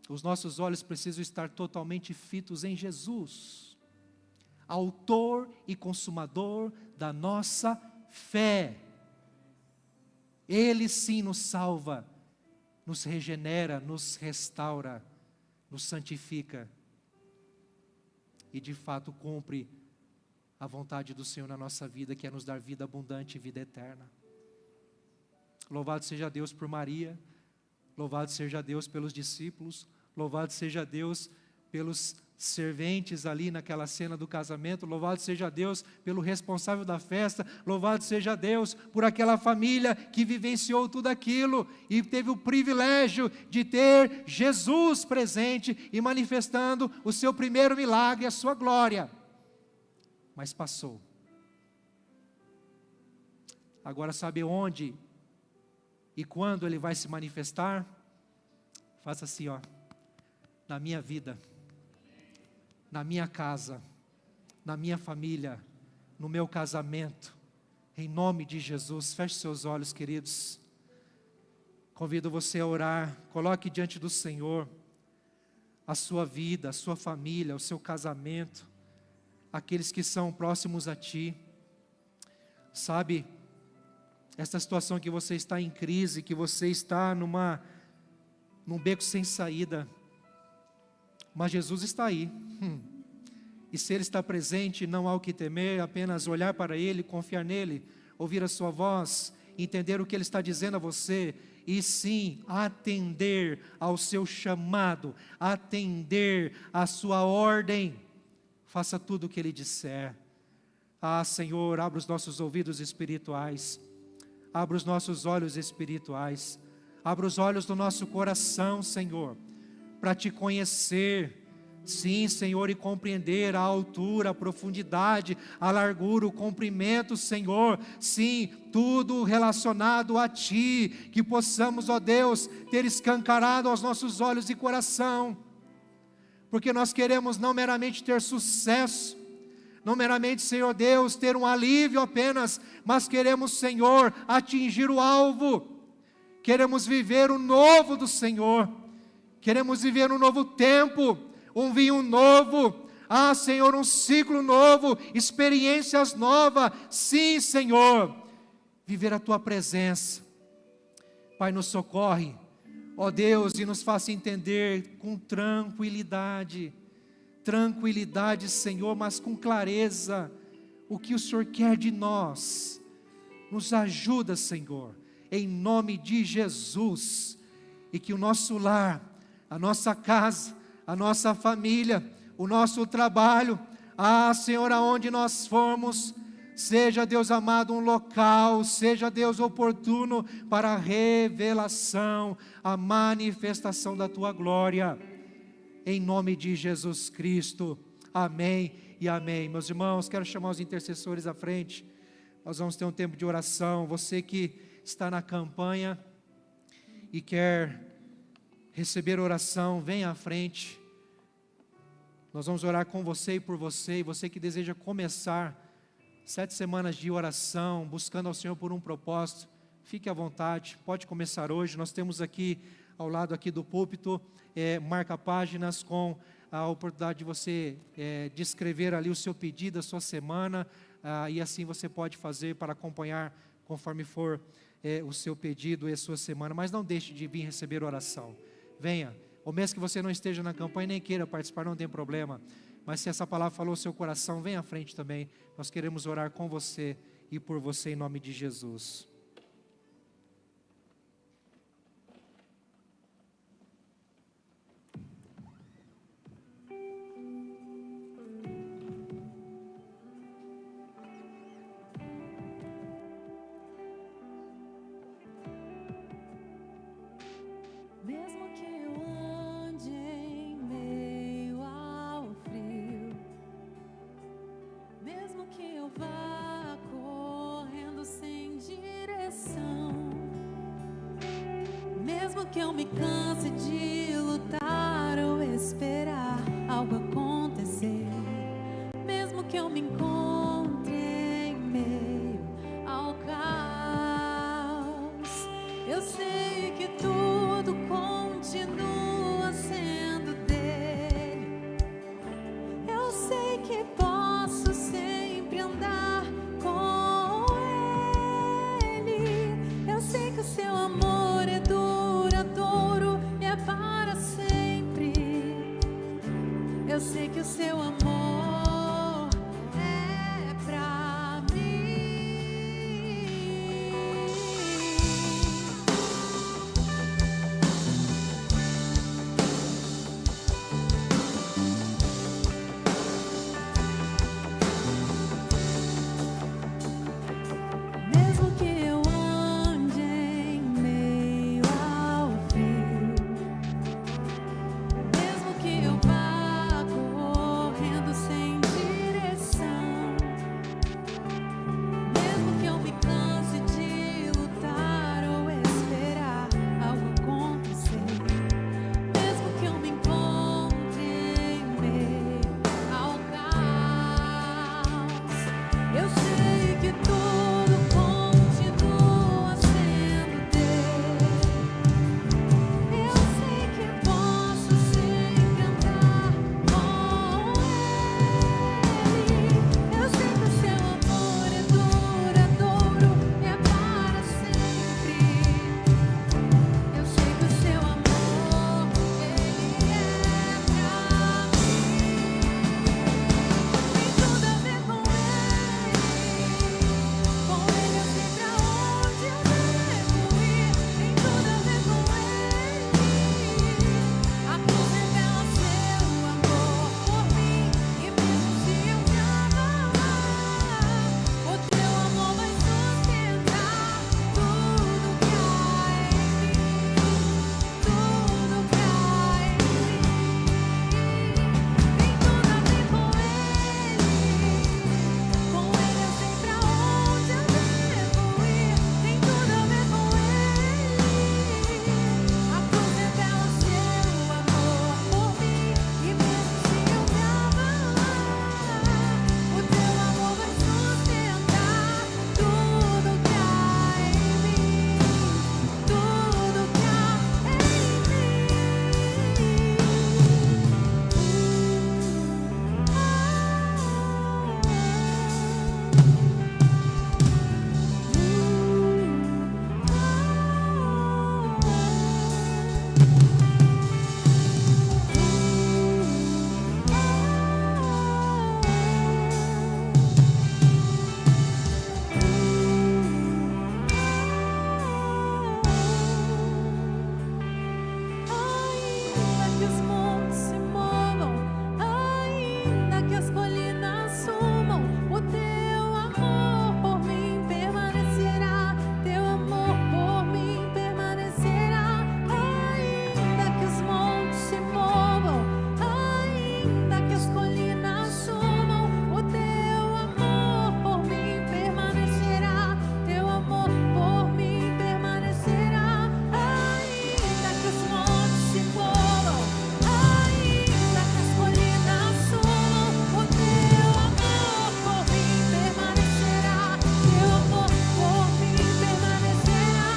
[SPEAKER 4] os nossos olhos precisam estar totalmente fitos em Jesus, autor e consumador da nossa fé. Ele sim nos salva, nos regenera, nos restaura. nos santifica e de fato cumpre a vontade do Senhor na nossa vida, que é nos dar vida abundante e vida eterna. Louvado seja Deus por Maria, louvado seja Deus pelos discípulos, louvado seja Deus pelos serventes ali naquela cena do casamento, louvado seja Deus pelo responsável da festa, louvado seja Deus por aquela família que vivenciou tudo aquilo e teve o privilégio de ter Jesus presente e manifestando o seu primeiro milagre, a sua glória. Mas passou. Agora sabe onde e quando Ele vai se manifestar? Faça assim, ó, na minha vida, na minha casa, na minha família, no meu casamento, em nome de Jesus. Feche seus olhos, queridos. Convido você a orar, coloque diante do Senhor a sua vida, a sua família, o seu casamento, aqueles que são próximos a ti. Sabe, esta situação que você está em crise, que você está num beco sem saída, mas Jesus está aí. E se Ele está presente, não há o que temer, apenas olhar para Ele, confiar nele, ouvir a sua voz, entender o que Ele está dizendo a você, e sim, atender ao seu chamado, atender à sua ordem. Faça tudo o que Ele disser. Ah, Senhor, abra os nossos ouvidos espirituais, abra os nossos olhos espirituais, abra os olhos do nosso coração, Senhor, para Te conhecer. Sim, Senhor, e compreender a altura, a profundidade, a largura, o comprimento, Senhor. Sim, tudo relacionado a Ti, que possamos, ó Deus, ter escancarado aos nossos olhos e coração, porque nós queremos não meramente ter sucesso, não meramente, Senhor Deus, ter um alívio apenas, mas queremos, Senhor, atingir o alvo, queremos viver o novo do Senhor, queremos viver um novo tempo, um vinho novo, ah Senhor, um ciclo novo, experiências novas, sim Senhor, viver a Tua presença. Pai, nos socorre, ó Deus, e nos faça entender com tranquilidade, Senhor, mas com clareza, o que o Senhor quer de nós. Nos ajuda, Senhor, em nome de Jesus, e que o nosso lar, a nossa casa, a nossa família, o nosso trabalho, ah Senhor, aonde nós formos, seja Deus amado um local, seja Deus oportuno para a revelação, a manifestação da Tua glória, em nome de Jesus Cristo, amém e amém. Meus irmãos, quero chamar os intercessores à frente, nós vamos ter um tempo de oração. Você que está na campanha e quer receber oração, venha à frente, nós vamos orar com você e por você, e você que deseja começar 7 semanas de oração, buscando ao Senhor por um propósito, fique à vontade, pode começar hoje. Nós temos aqui, ao lado aqui do púlpito, marca-páginas com a oportunidade de você descrever ali o seu pedido, a sua semana, e assim você pode fazer para acompanhar conforme for o seu pedido e a sua semana, mas não deixe de vir receber oração. Venha, ou mesmo que você não esteja na campanha e nem queira participar, não tem problema, mas se essa palavra falou ao seu coração, venha à frente também, nós queremos orar com você e por você em nome de Jesus.
[SPEAKER 3] Mesmo que eu ande em meio ao frio, mesmo que eu vá correndo sem direção, mesmo que eu me canse de lutar ou esperar algo acontecer, mesmo que eu me encontre em meio ao caos, eu sei que tudo continua sendo dele. Eu sei que posso sempre andar com ele. Eu sei que o seu amor é duradouro e é para Eu sei que o seu amor é pra mim. Mesmo que eu ande em meio ao frio, mesmo que eu vá correndo sem direção, mesmo que eu me canse de lutar ou esperar algo acontecer, mesmo que eu me encontre em meio ao caos, eu sei que tudo continua sendo Deus. Eu sei que posso sempre andar com Ele. Eu sei que o seu amor é duradouro e é para sempre. Eu sei que o seu amor, Ele é pra mim. Tem tudo a ver com Ele. Com Ele eu sei pra onde eu devo ir. Tem tudo a ver com Ele. A cruz revela seu amor por mim. E mesmo se eu me abalar, o teu amor vai sustentar tudo que há em mim. Tudo que há em mim. Tem tudo a ver com Ele. Com Ele eu sei pra onde eu devo ir. Tem tudo a ver com Ele. A cruz revela seu amor por mim. E mesmo se eu me abalar, o teu amor vai sustentar tudo que há em mim. Tudo que há Ainda que os montes se movam, ainda que as colinas sumam, o teu amor por mim permanecerá. Teu amor por mim permanecerá. Ainda que os montes se movam, ainda que as colinas sumam, o teu amor por mim permanecerá. Teu amor por mim permanecerá. Ainda que os montes se movam, ainda que as colinas sumam, o teu amor por mim permanecerá. Teu amor por mim permanecerá.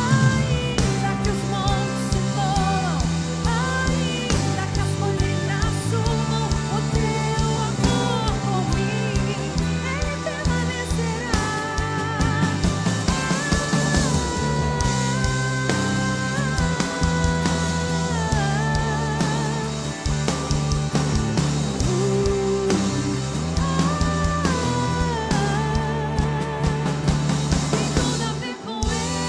[SPEAKER 3] Ainda que os montes se movam, ainda que as colinas sumam, o teu amor por mim, ele permanecerá. Tem tudo a ver com Ele.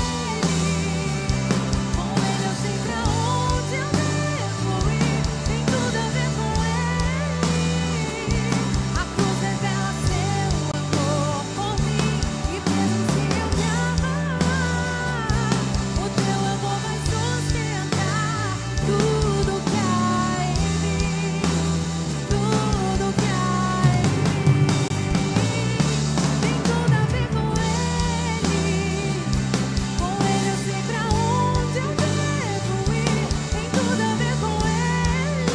[SPEAKER 3] Com Ele eu sei pra onde eu devo ir. Tem tudo a ver com Ele. A cruz revela seu amor por mim. E mesmo se eu me abalar, o teu amor vai sustentar tudo que há em mim. Tudo que há em mim. Tem tudo a ver com Ele. Com Ele eu sei pra onde eu devo ir. Tem tudo a ver com Ele.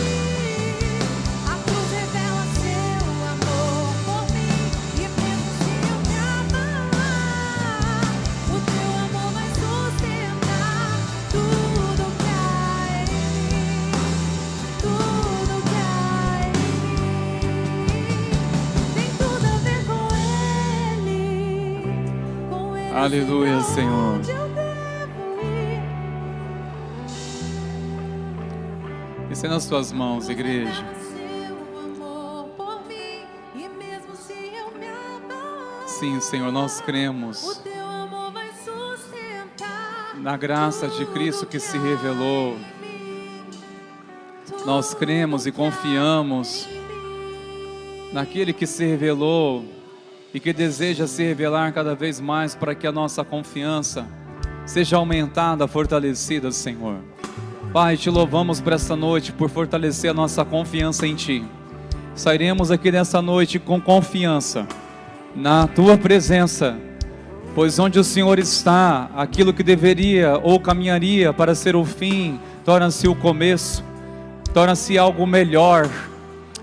[SPEAKER 3] A cruz revela seu amor por mim. E mesmo se eu me abalar, o teu amor vai sustentar tudo que há em mim. Tudo que há em mim. Tem tudo a ver com Ele. Com Ele
[SPEAKER 2] Aleluia,
[SPEAKER 3] eu sei pra
[SPEAKER 2] Senhor.
[SPEAKER 3] onde eu devo ir.
[SPEAKER 2] Estenda as tuas mãos, igreja.
[SPEAKER 3] Revela seu
[SPEAKER 2] Sim, Senhor, nós
[SPEAKER 3] O
[SPEAKER 2] cremos
[SPEAKER 3] teu amor vai sustentar
[SPEAKER 2] na graça de Cristo que se revelou.
[SPEAKER 3] em mim.
[SPEAKER 2] Nós cremos e confiamos naquele que se revelou e que deseja se revelar cada vez mais para que a nossa confiança seja aumentada, fortalecida, Senhor. Pai, te louvamos por esta noite, por fortalecer a nossa confiança em Ti. Sairemos aqui nessa noite com confiança na Tua presença, pois onde o Senhor está, aquilo que deveria ou caminharia para ser o fim, torna-se o começo, torna-se algo melhor.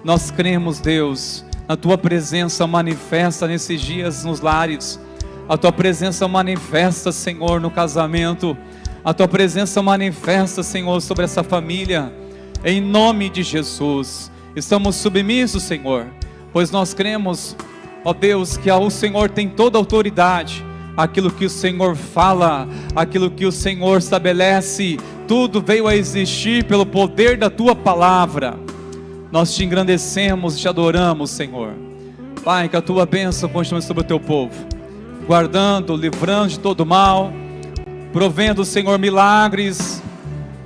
[SPEAKER 2] Nós cremos, Deus, a Tua presença manifesta nesses dias nos lares, a Tua presença manifesta, Senhor, no casamento, a Tua presença manifesta, Senhor, sobre essa família, em nome de Jesus. Estamos submissos, Senhor, pois nós cremos, ó Deus, que o Senhor tem toda a autoridade, aquilo que o Senhor fala, aquilo que o Senhor estabelece, tudo veio a existir pelo poder da Tua palavra. Nós te engrandecemos, te adoramos, Senhor. Pai, que a Tua bênção continue sobre o Teu povo, guardando, livrando de todo mal, provendo, Senhor, milagres,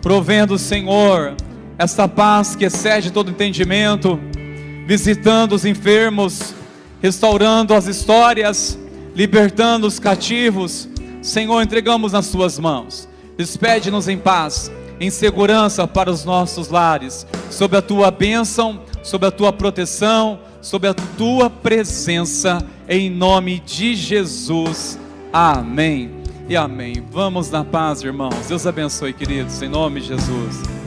[SPEAKER 2] provendo, Senhor, esta paz que excede todo entendimento, visitando os enfermos, restaurando as histórias, libertando os cativos. Senhor, entregamos nas Tuas mãos. Despede-nos em paz, em segurança para os nossos lares, sob a Tua bênção, sob a Tua proteção, sob a Tua presença, em nome de Jesus. Amém e amém. Vamos na paz, irmãos. Deus abençoe, queridos, em nome de Jesus.